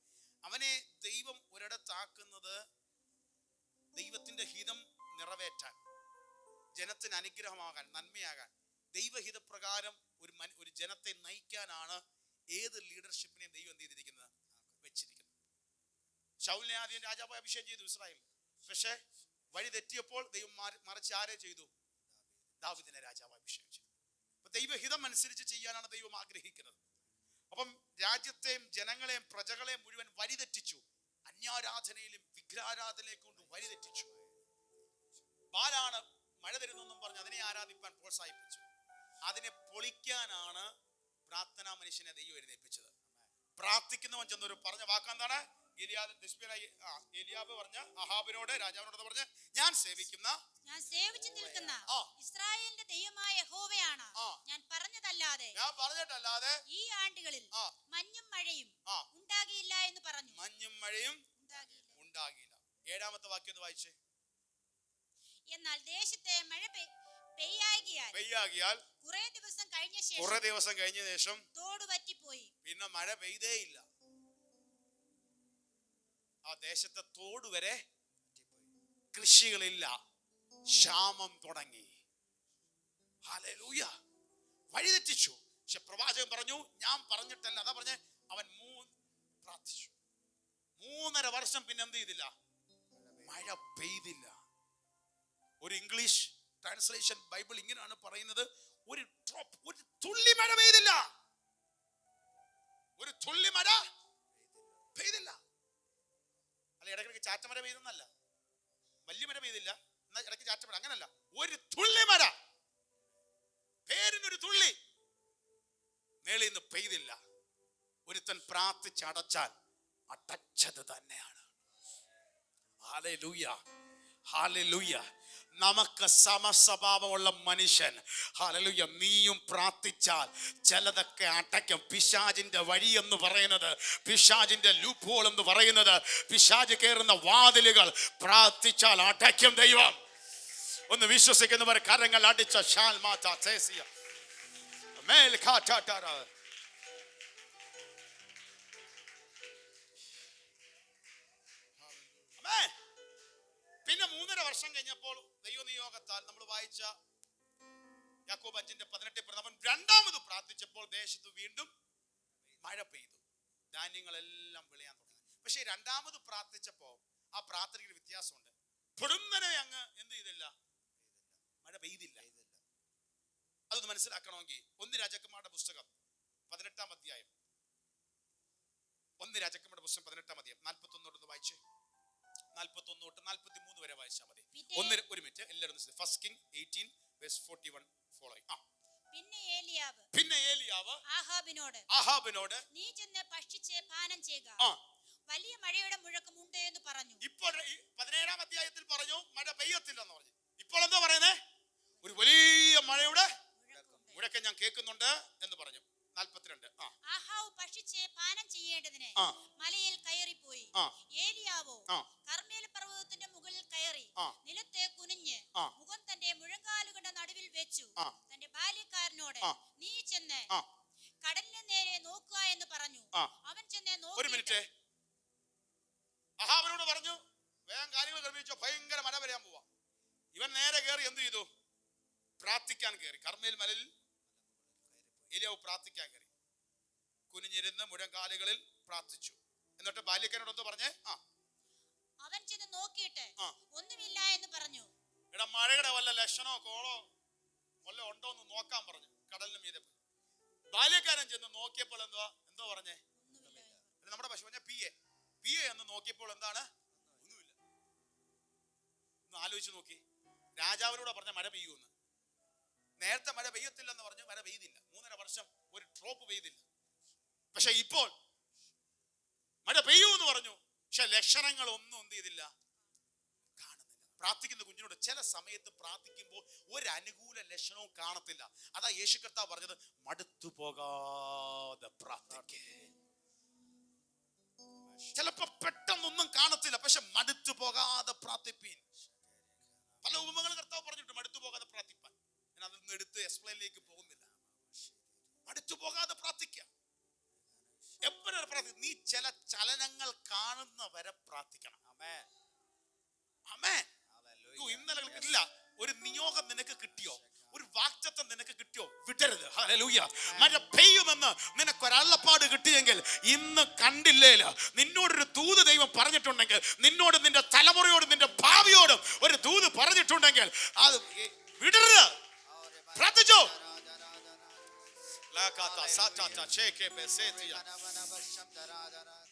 അവനെ ദൈവം ഒരിടത്താക്കുന്നത് ദൈവത്തിന്റെ ഹിതം നിറവേറ്റാൻ, ജനത്തിന് അനുഗ്രഹമാകാൻ, നന്മയാകാൻ, ദൈവഹിതപ്രകാരം ഒരു ജനത്തെ നയിക്കാനാണ് ഏത് ലീഡർഷിപ്പിനെയും ദൈവം എന്ത് ചെയ്തിരിക്കുന്നത്? വെച്ചിരിക്കുന്നത്. ശൗലിനെ ആദ്യം രാജാവായി അഭിഷേകം ചെയ്തു ഇസ്രായേൽ. പക്ഷെ വഴി തെറ്റിയപ്പോൾ ദൈവം മറിച്ച് ആരെ ചെയ്തു? ദാവീദിനെ രാജാവായി അഭിഷേകം ചെയ്തു. അപ്പൊ ദൈവഹിതം അനുസരിച്ച് ചെയ്യാനാണ് ദൈവം ആഗ്രഹിക്കുന്നത്. അപ്പം രാജ്യത്തെയും ജനങ്ങളെയും പ്രജകളെയും മുഴുവൻ വഴിതെറ്റിച്ചു. അന്യാരാധനയിലും വിഗ്രഹാരാധനയിലേക്ക് കൊണ്ട് വഴിതെറ്റിച്ചു. ബാലാണ് മഴ തരുന്നെന്നും പറഞ്ഞ് അതിനെ ആരാധിപ്പാൻ പ്രോത്സാഹിപ്പിച്ചു. അതിനെ പൊളിക്കാനാണ് പ്രാർത്ഥനാ മനുഷ്യനെ ദൈവം എഴുന്നേൽപ്പിച്ചത്. പ്രാർത്ഥിക്കുന്നവൻ ചെന്നൊരു പറഞ്ഞ വാക്കെന്താണ്? ഏലിയാബ് പറഞ്ഞ അഹാബിനോട്, രാജാവിനോട് പറഞ്ഞ്, ഞാൻ സേവിച്ചു നിൽക്കുന്ന ഇസ്രായേലിന്റെ ദൈവമായ യഹോവയാണ് ഞാൻ പറഞ്ഞിട്ടല്ലാതെ ഈ ആണ്ടുകളിൽ മഞ്ഞും മഴയും ഉണ്ടാകിയില്ല എന്ന് പറഞ്ഞു. മഞ്ഞും മഴയും ഉണ്ടാകിയില്ല. 7-ാമത്തെ വാക്യം ഒന്ന് വായിച്ചേ. എന്നാൽ ദേശത്തെ മഴ പെയ്യാകിയാൽ കുറെ ദിവസം കഴിഞ്ഞ ശേഷം തോട് വറ്റിപ്പോയി. പിന്നെ മഴ പെയ്തേയില്ല. ആ ദേശത്തെ തോട് വരെ കൃഷികളില്ല, ക്ഷാമം തുടങ്ങി. ഹല്ലേലൂയ. വഴിതെറ്റിച്ചു. പക്ഷെ പ്രവാചകൻ പറഞ്ഞു, ഞാൻ പറഞ്ഞിട്ടല്ല. അതാ പറഞ്ഞേ, അവൻ പ്രാർത്ഥിച്ചു. 3.5 വർഷം പിന്നെ എന്ത് ചെയ്തില്ല? മഴ പെയ്തില്ല. ഒരു ഇംഗ്ലീഷ് ട്രാൻസ്ലേഷൻ ബൈബിൾ ഇങ്ങനെയാണ് പറയുന്നത്, ഒരു തുള്ളി മഴ പെയ്തില്ല. ഒരു തുള്ളി മഴ പെയ്തില്ല. അല്ല, ഇടയ്ക്കിടയ്ക്ക് ചാറ്റമഴ പെയ്തെന്നല്ല, വലിയ മഴ പെയ്തില്ല, എന്നാൽ ഇടയ്ക്ക് ചാറ്റമഴ, അങ്ങനല്ല. ഒരു തുള്ളി മഴ, പേരിനൊരു തുള്ളി മേളിൽ നിന്ന് പെയ്തില്ല. ഒരുത്തൻ പ്രാർത്ഥിച്ചടച്ചാൽ അടച്ചത് തന്നെയാണ്. Hallelujah, hallelujah. നമുക്ക് സമസ്വഭാവമുള്ള മനുഷ്യൻ, ഹല്ലേലൂയ, നീയും പ്രാർത്ഥിച്ചാൽ ചിലതൊക്കെ അടയ്ക്കും. പിശാചിന്റെ വഴി എന്ന് പറയുന്നത്, പിശാചിന്റെ ലൂപ്പ് ഹോൾ എന്ന് പറയുന്നത്, പിശാച് കയറുന്ന വാതിലുകൾ പ്രാർത്ഥിച്ചാൽ അടയ്ക്കും ദൈവം. ഒന്ന് വിശ്വസിക്കുന്നവർ കരങ്ങൾ അടിച്ച പിന്നെ 3.5 വർഷം കഴിഞ്ഞപ്പോൾ ദൈവനിയോഗത്താൽ നമ്മൾ വായിച്ച യാക്കോബ് 5:18 അവൻ രണ്ടാമത് പ്രാർത്ഥിച്ചപ്പോൾ ദേശത്ത് വീണ്ടും മഴ പെയ്തു, ധാന്യങ്ങളെല്ലാം വിളയാൻ തുടങ്ങി. പക്ഷെ രണ്ടാമത് പ്രാർത്ഥിച്ചപ്പോ ആ പ്രാർത്ഥനയ്ക്ക് വ്യത്യാസമുണ്ട്. പൊടുന്നനെ അങ്ങ് എന്ത് ചെയ്തില്ല? മഴ പെയ്തില്ല. അതൊന്ന് മനസ്സിലാക്കണമെങ്കിൽ 1 രാജാക്കന്മാരുടെ പുസ്തകം 18-ാം അധ്യായം, 1 രാജാക്കന്മാരുടെ പുസ്തകം 18-ാം അധ്യായം 41 വായിച്ചേ. 41 തൊട്ട് 43 വരെ വായിച്ചാൽ മതി. ഒരു മിനിറ്റ് എല്ലാവരും. First king 18:41 following. പിന്നെ ഏലിയാവ് ആഹാബിനോട് നീ ചെന്ന് ഭക്ഷിച്ച് പാനം ചെയ്യുക, വലിയ മഴയുടെ മുഴക്കമുണ്ട് എന്ന് പറഞ്ഞു. ഇപ്പോൾ 17-ാം അധ്യായത്തിൽ പറഞ്ഞു മഴ പെയ്യത്തില്ലെന്ന് പറഞ്ഞു. ഇപ്പോൾ എന്താ പറയുന്നേ? ഒരു വലിയ മഴയുടെ മുഴക്കം ഞാൻ കേൾക്കുന്നുണ്ട് എന്ന് പറഞ്ഞു. 42. ആഹാബ് ഭക്ഷിച്ച് പാനം ചെയ്യേണ്ടതിന് മലയിൽ കയറിപ്പോയി. ഏലിയാവോ കർമ്മേൽ പർവ്വതത്തിന്റെ മുകളിൽ കയറി നിലത്തെ കുനിഞ്ഞ് മുഖം തന്റെ മുഴങ്കാലുകളുടെ നടുവിൽ വെച്ചു തന്റെ ബാല്യക്കാരനോട് നീ ചെന്ന് കടലിന് നേരെ നോക്കുക എന്ന് പറഞ്ഞു. അവൻ ചെന്ന് നോക്കി. ഒരു മിനിറ്റ്. അഹാബിനോട് പറഞ്ഞു വേഗം കാര്യങ്ങൾ ക്രമീകരിച്ചോ, ഭയങ്കര മഴ വരാൻ പോവാ. ഇവൻ നേരെ കയറി എന്ത് ചെയ്തു? പ്രാർത്ഥിക്കാൻ കയറി. കർമ്മേൽ മലയിൽ ഏലിയാവ് പ്രാർത്ഥിക്കാൻ കയറി. കുനിഞ്ഞിരുന്ന് മുഴങ്കാലുകളിൽ പ്രാർത്ഥിച്ചു. എന്നിട്ട് ബാല്യക്കാരനോട് എന്തോ പറഞ്ഞേ? അവൻ ചെന്ന് നോക്കിയിട്ട് ഒന്നുമില്ല എന്ന് പറഞ്ഞു. എടാ, മഴയുടെ വല്ല ലക്ഷണോ കോളോ വല്ല ഉണ്ടോ എന്ന് നോക്കാൻ പറഞ്ഞു. കടലിന് മീതെ ബാല്യക്കാരൻ ചെന്ന് നോക്കിയപ്പോൾ എന്തോ പറഞ്ഞേ? നമ്മുടെ പശു പറഞ്ഞ പി എ എന്ന് നോക്കിയപ്പോൾ എന്താണ്? ഒന്നുമില്ല. ഒന്ന് ആലോചിച്ച് നോക്കി. രാജാവിനോട് പറഞ്ഞ മഴ പെയ്യൂന്ന്. നേരത്തെ മഴ പെയ്യത്തില്ലെന്ന് പറഞ്ഞു, മഴ പെയ്തില്ല. 3.5 വർഷം ഒരു ഡ്രോപ്പ് പെയ്തില്ല. പക്ഷെ ഇപ്പോൾ മഴ പെയ്യൂ എന്ന് പറഞ്ഞു. പക്ഷെ ലക്ഷണങ്ങൾ ഒന്നും എന്ത് ചെയ്തില്ല, കാണുന്നില്ല. പ്രാർത്ഥിക്കുന്ന കുഞ്ഞിനോട് ചില സമയത്ത് പ്രാർത്ഥിക്കുമ്പോൾ ഒരു അനുകൂല ലക്ഷണവും കാണത്തില്ല. അതാ യേശു കർത്താവ് പറഞ്ഞത്, മടുത്തു പോകാതെ പ്രാർത്ഥിക്കേ. ചിലപ്പോ പെട്ടെന്നൊന്നും കാണത്തില്ല, പക്ഷെ മടുത്തു പോകാതെ പ്രാർത്ഥിപ്പീൻ. പല ഉപമകൾ കർത്താവ് പറഞ്ഞിട്ട് മടുത്തു പോകാതെ പ്രാർത്ഥിപ്പാൻ. ഞാൻ അതൊന്നും എടുത്ത് എക്സ്പ്ലെയിനിലേക്ക് പോകുന്നില്ല. മടുത്തു പോകാതെ പ്രാർത്ഥിക്കാം. എപ്പോഴും പ്രാർത്ഥിക്കും. നീ ചില ചലനങ്ങൾ കാണുന്ന വരെ പ്രാർത്ഥിക്കണം. ആമേൻ. ഇന്നലെ ഇല്ല, ഒരു നിയോഗം നിനക്ക് കിട്ടിയോ, ഒരു വാഗ്ദത്തം നിനക്ക് കിട്ടിയോ, വിടരുത്. ഹല്ലേലൂയ. മഴ പെയ്യുമെന്ന് നിനക്കൊരള്ളപ്പാട് കിട്ടിയെങ്കിൽ, ഇന്ന് കണ്ടില്ലേല നിന്നോടൊരു ദൂത് ദൈവം പറഞ്ഞിട്ടുണ്ടെങ്കിൽ, നിന്നോട് നിന്റെ തലമുറയോടും നിന്റെ ഭാവിയോടും ഒരു ദൂത് പറഞ്ഞിട്ടുണ്ടെങ്കിൽ, അത് വിടരുത്. പ്രാർത്ഥിച്ചോ.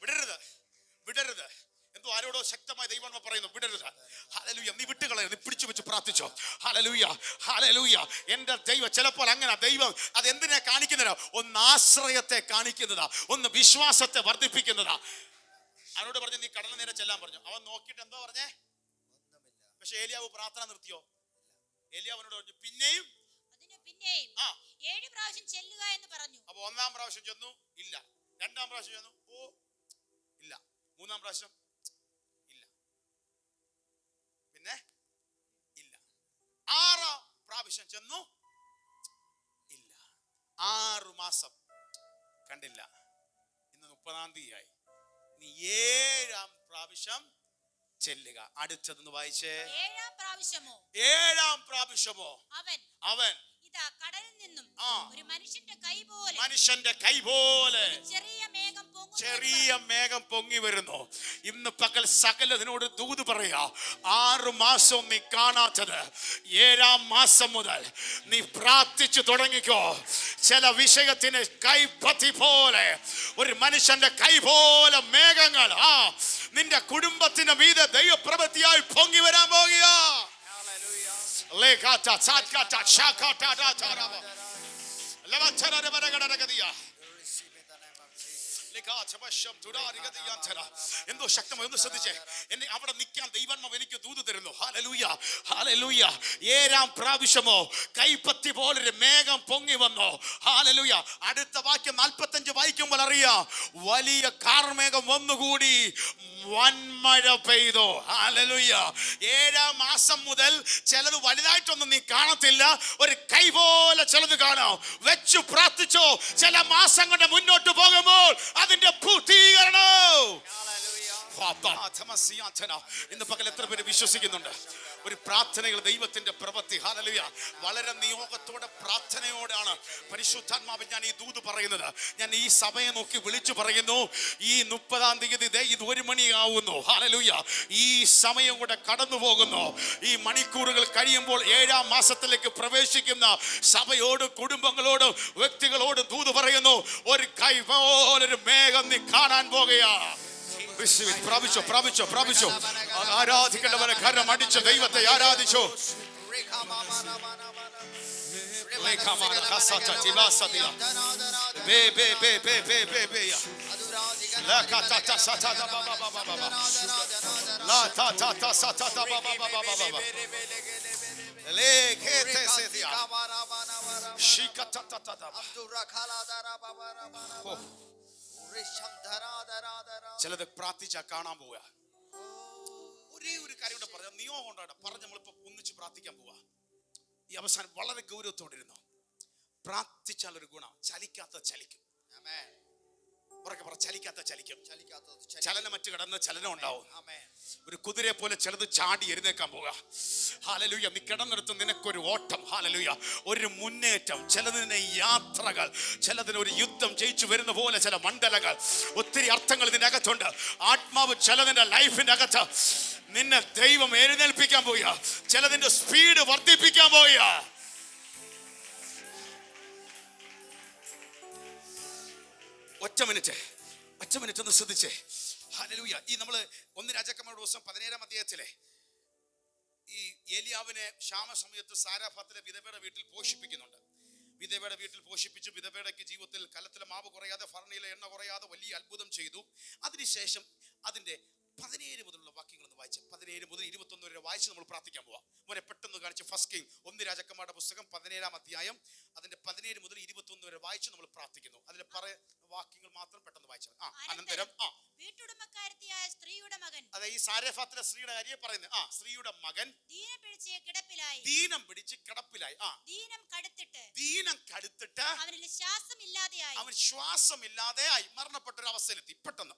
വിടരുത്, വിടരുത്. എന്തോ ആരോടോ ശക്തമായി ദൈവം പറയുന്നു, വിടരുത്. ഹല്ലേലൂയ. നീ വിട്ടുകളയ, നീ പിടിച്ചു വെച്ച് പ്രാർത്ഥിച്ചോ. Hallelujah, hallelujah. എന്റെ ദൈവം ചിലപ്പോൾ അങ്ങനെ ദൈവം അത് എന്തിനാ കാണിക്കുന്നതാ? ഒന്ന് ആശ്രയത്തെ കാണിക്കുന്നതാ, ഒന്ന് വിശ്വാസത്തെ വർദ്ധിപ്പിക്കുന്നതാ. അവനോട് പറഞ്ഞു, നീ കടലിന് നേരെ ചെല്ലാൻ പറഞ്ഞു. അവൻ നോക്കിയിട്ട് എന്തോ പറഞ്ഞേ? പക്ഷെ ഏലിയാവ് പ്രാർത്ഥന നിർത്തിയോ? ഏലിയാവ് അവനോട് പറഞ്ഞു, പിന്നെയും 7 പ്രാവശ്യം ചെല്ലുക എന്ന് പറഞ്ഞു. അപ്പൊ 1-ാം പ്രാവശ്യം ചെന്നു, ഇല്ല. 2-ാം പ്രാവശ്യം ചെന്നു, ഓ ഇല്ല. 3-ാം പ്രാവശ്യം ഇല്ല. പിന്നെ ഇല്ല. 6-ാം പ്രാവശ്യം ചെന്നു, ഇല്ല. 6 മാസം കണ്ടില്ല. ഇന്ന് 30-ാം തീയതിയായി. നീ 7-ാം പ്രാവശ്യം ചെല്ലുക. അടുത്തതെന്ന് വായിച്ചേ. 7-ാം പ്രാവശ്യമോ? 7-ാം പ്രാവശ്യമോ? അവൻ കടലിൽ നിന്നും ഒരു മനുഷ്യന്റെ കൈ പോലെ ചെറിയ മേഘം പൊങ്ങി വരുന്നു. ഇന്ന് പകൽ സകലതിനോട് ദൂത് പറയാ. 6 മാസം നീ കാണാത്തത് 7-ാം മാസം മുതൽ നീ പ്രാർത്ഥിച്ചു തുടങ്ങിക്കോ. ചില വിഷയത്തിന് കൈപ്പത്തി പോലെ, ഒരു മനുഷ്യന്റെ കൈ പോലെ മേഘങ്ങൾ നിന്റെ കുടുംബത്തിന് മീതെ ദൈവപ്രവൃത്തിയായി പൊങ്ങി വരാൻ പോകുക. എന്തോ ശക്തമായി ഒന്ന് ശ്രദ്ധിച്ചേ. എന്നെ അവിടെ നിൽക്കാൻ ദൈവാത്മാവ് എനിക്ക് ദൂത് തരുന്നു. Hallelujah, hallelujah. 7-ാം പ്രാവശ്യമോ കൈപ്പത്തി പോലൊരു മേഘം പൊങ്ങി വന്നു. ഹല്ലേലൂയ. അടുത്ത വാക്യം 45 വായിക്കുമ്പോൾ അറിയാം, വലിയ കാർമേഘം വന്നുകൂടി, വൻമഴ പെയ്തു. ഹല്ലേലൂയ. 7-ാം മാസം മുതൽ ചിലത് വലുതായിട്ടൊന്നും നീ കാണത്തില്ല, ഒരു കൈ പോലെ ചിലത് കാണാം. വെച്ചു പ്രാർത്ഥിച്ചോ. ചില മാസങ്ങളുടെ മുന്നോട്ട് പോകുമ്പോൾ അതിന്റെ പൂർത്തീകരണം. ഇന്ന് പകൽ എത്ര പേര് വിശ്വസിക്കുന്നുണ്ട്? ഒരു പ്രാർത്ഥനകൾ ദൈവത്തിന്റെ പ്രവൃത്തി. ഹല്ലേലൂയ. വളരെ നിയോഗത്തോടെ പ്രാർത്ഥനയോടാണ് പരിശുദ്ധാത്മാവ് ഞാൻ ഈ ദൂത് പറയുന്നത്. ഞാൻ ഈ സഭയെ നോക്കി വിളിച്ചു പറയുന്നു, ഈ 30-ാം തീയതി ഇത് 1 മണിയാവുന്നു. ഹല്ലേലൂയ. ഈ സമയം കൂടെ കടന്നു പോകുന്നു. ഈ മണിക്കൂറുകൾ കഴിയുമ്പോൾ 7-ാം മാസത്തിലേക്ക് പ്രവേശിക്കുന്ന സഭയോടും കുടുംബങ്ങളോടും വ്യക്തികളോടും ദൂത് പറയുന്നു, ഒരു കൈ പോലൊരു മേഘം നീ കാണാൻ പോകുകയാ. പ്രാപിച്ചോ, പ്രാപിച്ചോ, പ്രാപിച്ചോ. ആരാധിക്കേണ്ടവരെ കരം അടിച്ച് ദൈവത്തെ ആരാധിച്ചോ. ചിലത് പ്രാർത്ഥിച്ചാ കാണാൻ പോവുക. ഒരേ ഒരു കാര്യം കൂടെ പറയാം. നിയോഗം കൊണ്ടാണ് പറഞ്ഞ് നമ്മളിപ്പോ ഒന്നിച്ച് പ്രാർത്ഥിക്കാൻ പോവാ. ഈ അവസാനം വളരെ ഗൗരവത്തോടെ ഇരുന്നു. പ്രാർത്ഥിച്ചാൽ ഒരു ഗുണം, ചലിക്കാത്ത ചലിക്കും. ചലിക്കാത്ത ചലിക്കും. ചലനമറ്റ് കിടന്ന് ചലനം ഉണ്ടാവും. ഒരു കുതിരയെ പോലെ ചിലത് ചാടി എഴുന്നേക്കാൻ പോവുക. ഹല്ലേലൂയ. നീ കിടന്നെടുത്ത് നിനക്കൊരു ഓട്ടം. ഹല്ലേലൂയ. ഒരു മുന്നേറ്റം. ചിലതിന് യാത്രകൾ, ചിലതിന് ഒരു യുദ്ധം ജയിച്ചു വരുന്ന പോലെ ചില മണ്ഡലങ്ങൾ. ഒത്തിരി അർത്ഥങ്ങൾ ഇതിന്റെ അകത്തുണ്ട്. ആത്മാവ് ചിലതിന്റെ ലൈഫിന്റെ അകത്ത് നിന്നെ ദൈവം എഴുന്നേൽപ്പിക്കാൻ പോവുക. ചിലതിന്റെ സ്പീഡ് വർദ്ധിപ്പിക്കാൻ പോവുക. ഒറ്റ മിനിറ്റ് ഒന്ന് ശ്രദ്ധിച്ചേ. ഹല്ലേലൂയ. ഈ നമ്മള് 1 രാജാക്കന്മാരുടെ ദിവസം 17-ാം അധ്യായത്തിലെ ഈ ഏലിയാവിനെ ക്ഷാമ സമയത്ത് സാരാഫത്തിലെ വിധവയുടെ വീട്ടിൽ പോഷിപ്പിക്കുന്നുണ്ട്. വിധവയുടെ വീട്ടിൽ പോഷിപ്പിച്ചു. വിധവയുടെ ജീവിതത്തിൽ കലത്തിലെ മാവ് കുറയാതെ ഭരണിയിലെ എണ്ണ കുറയാതെ വലിയ അത്ഭുതം ചെയ്തു. അതിനുശേഷം അതിന്റെ 17 മുതലുള്ള വാക്യങ്ങൾ ഒന്ന് വായിച്ച് 17 മുതൽ 21 വരെ വായിച്ച് നമ്മൾ പ്രാർത്ഥിക്കാൻ പോവാം. മോനെ പെട്ടെന്ന് കാണിച്ച് ഫസ്റ്റ് കിങ് 1 രാജാക്കന്മാരുടെ പുസ്തകം 17-ാം അധ്യായം അതിന്റെ 17 മുതൽ 21 വരെ വായിച്ച് നമ്മൾ പ്രാർത്ഥിക്കുന്നു. അതിലെ വാക്യങ്ങൾ മാത്രം പെട്ടെന്ന് വായിച്ചാൽ. അനന്തരം വീട്ടുടമക്കാരത്തിയായ സ്ത്രീയുടെ മകൻ, അതെ ഈ സാരെഫാത്തിലെ സ്ത്രീയുടെ കാര്യം പറയുന്നത്. സ്ത്രീയുടെ മകൻ ദീനം പിടിച്ച് കിടപ്പിലായി. ദീനം കടുത്തിട്ട് അവൻ ശ്വാസമില്ലാതെയായി മരണപ്പെട്ട ഒരു അവസ്ഥയിലെത്തി പെട്ടെന്ന്.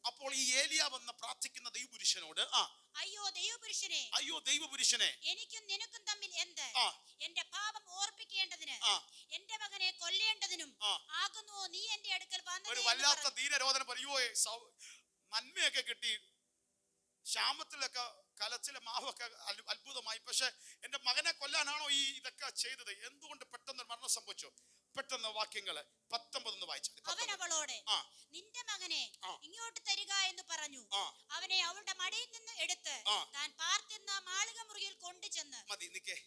അപ്പോൾ ഈ ഏലിയാവ് എന്ന പ്രാർത്ഥിക്കുന്ന ദൈവപുരുഷനോട്, അയ്യോ ദൈവപുരുഷനെ, എനിക്കും നിനക്കും തമ്മിൽ എന്ത്? എന്റെ പാപം ഓർപ്പിക്കേണ്ടതിന് എന്റെ മകനെ കൊല്ലേണ്ടതിനും ആകുന്നു നീ എന്റെ അടുക്കൽ വന്നത്. ഒരു വല്ലാത്ത ദീനരോധന പറയോ, നന്മയൊക്കെ കിട്ടി, ക്ഷാമത്തിലൊക്കെ കലച്ചിലെ മാവൊക്കെ അത്ഭുതമായി, പക്ഷെ എന്റെ മകനെ കൊല്ലാനാണോ ഈ ഇതൊക്കെ ചെയ്തത്? എന്തുകൊണ്ട് പെട്ടെന്ന് മരണം സംഭവിച്ചു? പെട്ടെന്ന് വാക്യങ്ങള് 19 വായിച്ചു. അവൻ അവളോട്, നിന്റെ മകനെ ഇങ്ങോട്ട് തരിക എന്ന് പറഞ്ഞു. അവനെ അവളുടെ മടിയിൽ നിന്ന് എടുത്ത് താൻ പാർത്തിരുന്ന മാളിക മുറിയിൽ കൊണ്ടുചെന്ന്. മതി നിക്കേ,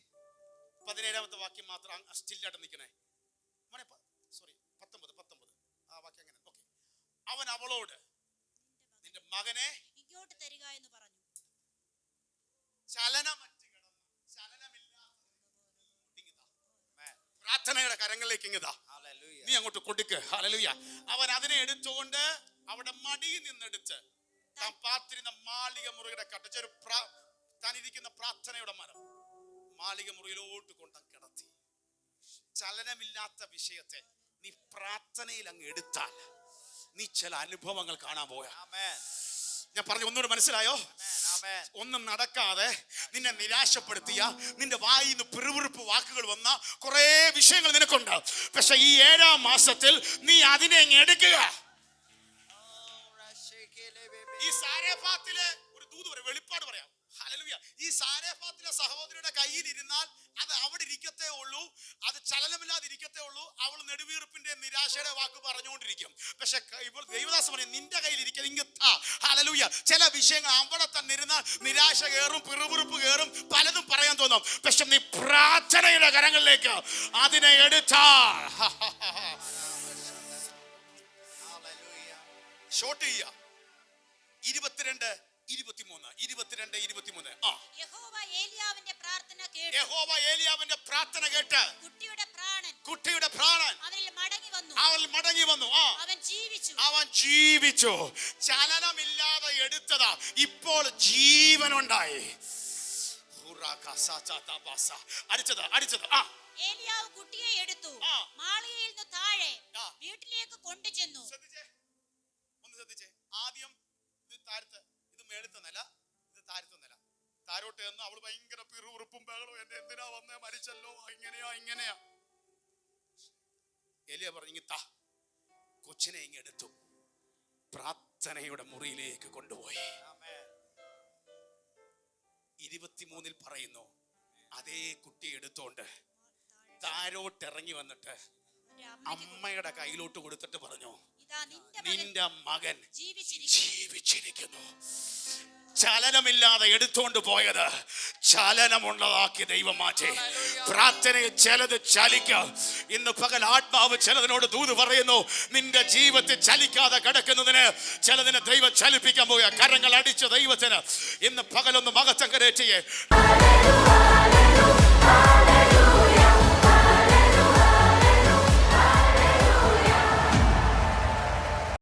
17-ാമത്തെ വാക്യം മാത്രം സ്റ്റില്ലായിട്ട് നിൽക്കണേ. സോറി 19 ആ വാക്യം അങ്ങനെ. ഓക്കെ. അവൻ അവളോട്, നിന്റെ മകനെ ഇങ്ങോട്ട് തരിക എന്ന് പറഞ്ഞു. പ്രാർത്ഥനയുടെ കരങ്ങളിലേക്ക് ഇങ്ങതാ, നീ അങ്ങോട്ട് കൊടുക്ക്. ഹല്ലേലൂയ. അവൻ അതിനെ എടുത്തുകൊണ്ട് അവിടെ മടിയിൽ നിന്നെടുത്ത് താൻ പാർത്തിരുന്ന മാളിക മുറിയുടെ കട്ടിച്ചൊരു താനിരിക്കുന്ന പ്രാർത്ഥനയുടെ മരം മാളിക മുറിയിലോട്ട് കൊണ്ട് കിടത്തി. ചലനമില്ലാത്ത വിഷയത്തെ നീ പ്രാർത്ഥനയിൽ അങ്ങ് എടുത്താൽ നീ ചില അനുഭവങ്ങൾ കാണാൻ പോയ. ഞാൻ പറഞ്ഞു, ഒന്നുകൂടെ മനസ്സിലായോ? ഒന്നും നടക്കാതെ നിന്നെ നിരാശപ്പെടുത്തിയ, നിന്റെ വായിൽ നിന്ന് പിറുപിറുപ്പ് വാക്കുകൾ വന്ന കുറെ വിഷയങ്ങൾ നിനക്കുണ്ട്. പക്ഷെ ഈ 7-ാം മാസത്തിൽ നീ അതിനെ എടുക്കുക. ഈ സാരെഫാത്തിലെ ഒരു ദൂത് പറയാം, വെളിപ്പാട് പറയാം. ഹല്ലേലൂയ. ഈ സാരെഫാത്തിലെ സഹോദരിയുടെ കയ്യിൽ ഇരുന്നാൽ അത് അവിടെ ഇരിക്കത്തേ ഉള്ളൂ, അത് ചലനമില്ലാതെ ഇരിക്കത്തേ ഉള്ളൂ. അവൾ നെടുവീർപ്പിന്റെ നിരാശയുടെ വാക്ക് പറഞ്ഞുകൊണ്ടിരിക്കും. പക്ഷെ ഇപ്പോൾ ദൈവദാസൻ പറയും, നിന്റെ കയ്യിൽ ഇരിക്കുന്നത് ഇങ്ങത്താ. ഹല്ലേലൂയ. ചില വിഷയങ്ങൾ അവിടെ തന്നെ ഇരുന്നാൽ നിരാശ കയറും, പിറുപിറുപ്പ് കയറും, പലതും പറയാൻ തോന്നും. പക്ഷെ നീ പ്രാർത്ഥനയുടെ കരങ്ങളിലേക്ക് അതിനെ എടുത്താൽ ഷോട്ട് ചെയ്യുക. 22, 23 യഹോവ ഏലിയാവിന്റെ പ്രാർത്ഥന കേട്ട് കുട്ടിയുടെ പ്രാണൻ അവൻ മടങ്ങി വന്നു. അവൻ ജീവിച്ചു. ചലനമില്ലാതെ എടുത്തതാ, ഇപ്പോൾ ജീവനുണ്ടായി. അടിച്ചത് ഏലിയാവ് കുട്ടിയെ എടുത്തു മാളികയിൽ നിന്ന് താഴെ വീട്ടിലേക്ക് കൊണ്ടുചെന്നു. ശ്രദ്ധിച്ചേ, ആദ്യം ഇത് മേളിത്ത നില, ഇത് താഴത്തെ നില. താരോട്ട് എന്ന് അവള് ഭയങ്കര പിറുപിറുപ്പും ബഹളവും, എന്നെ എന്തിനാ വന്നേ, മരിച്ചല്ലോ, ഇങ്ങനെയാ. എലിയ പറഞ്ഞു, താ. കൊച്ചിനെ ഇങ്ങെടുത്തു പ്രാർത്ഥനയുടെ മുറിയിലേക്ക് കൊണ്ടുപോയി. 23 പറയുന്നു, അതേ കുട്ടി എടുത്തോണ്ട് താരോട്ടിറങ്ങി വന്നിട്ട് അമ്മയുടെ കയ്യിലോട്ട് കൊടുത്തിട്ട് പറഞ്ഞു, നിന്റെ മകൻ ജീവിച്ചിരിക്കുന്നു. ചലനമില്ലാതെ എടുത്തോണ്ട് പോയത് ചലനമുള്ളതാക്കി ദൈവം മാറ്റി. പ്രാർത്ഥനയിൽ ചിലത് ചലിക്കാം. ഇന്ന് പകൽ ആത്മാവ് ചിലതിനോട് ദൂത് പറയുന്നു, നിന്റെ ജീവിതത്തിൽ ചലിക്കാതെ കിടക്കുന്നതിന് ചിലതിനെ ദൈവം ചലിപ്പിക്കാൻ പോയ. കരങ്ങൾ അടിച്ച ദൈവത്തിന് ഇന്ന് പകലൊന്ന് മഹത്വം കരേറ്റിയേ.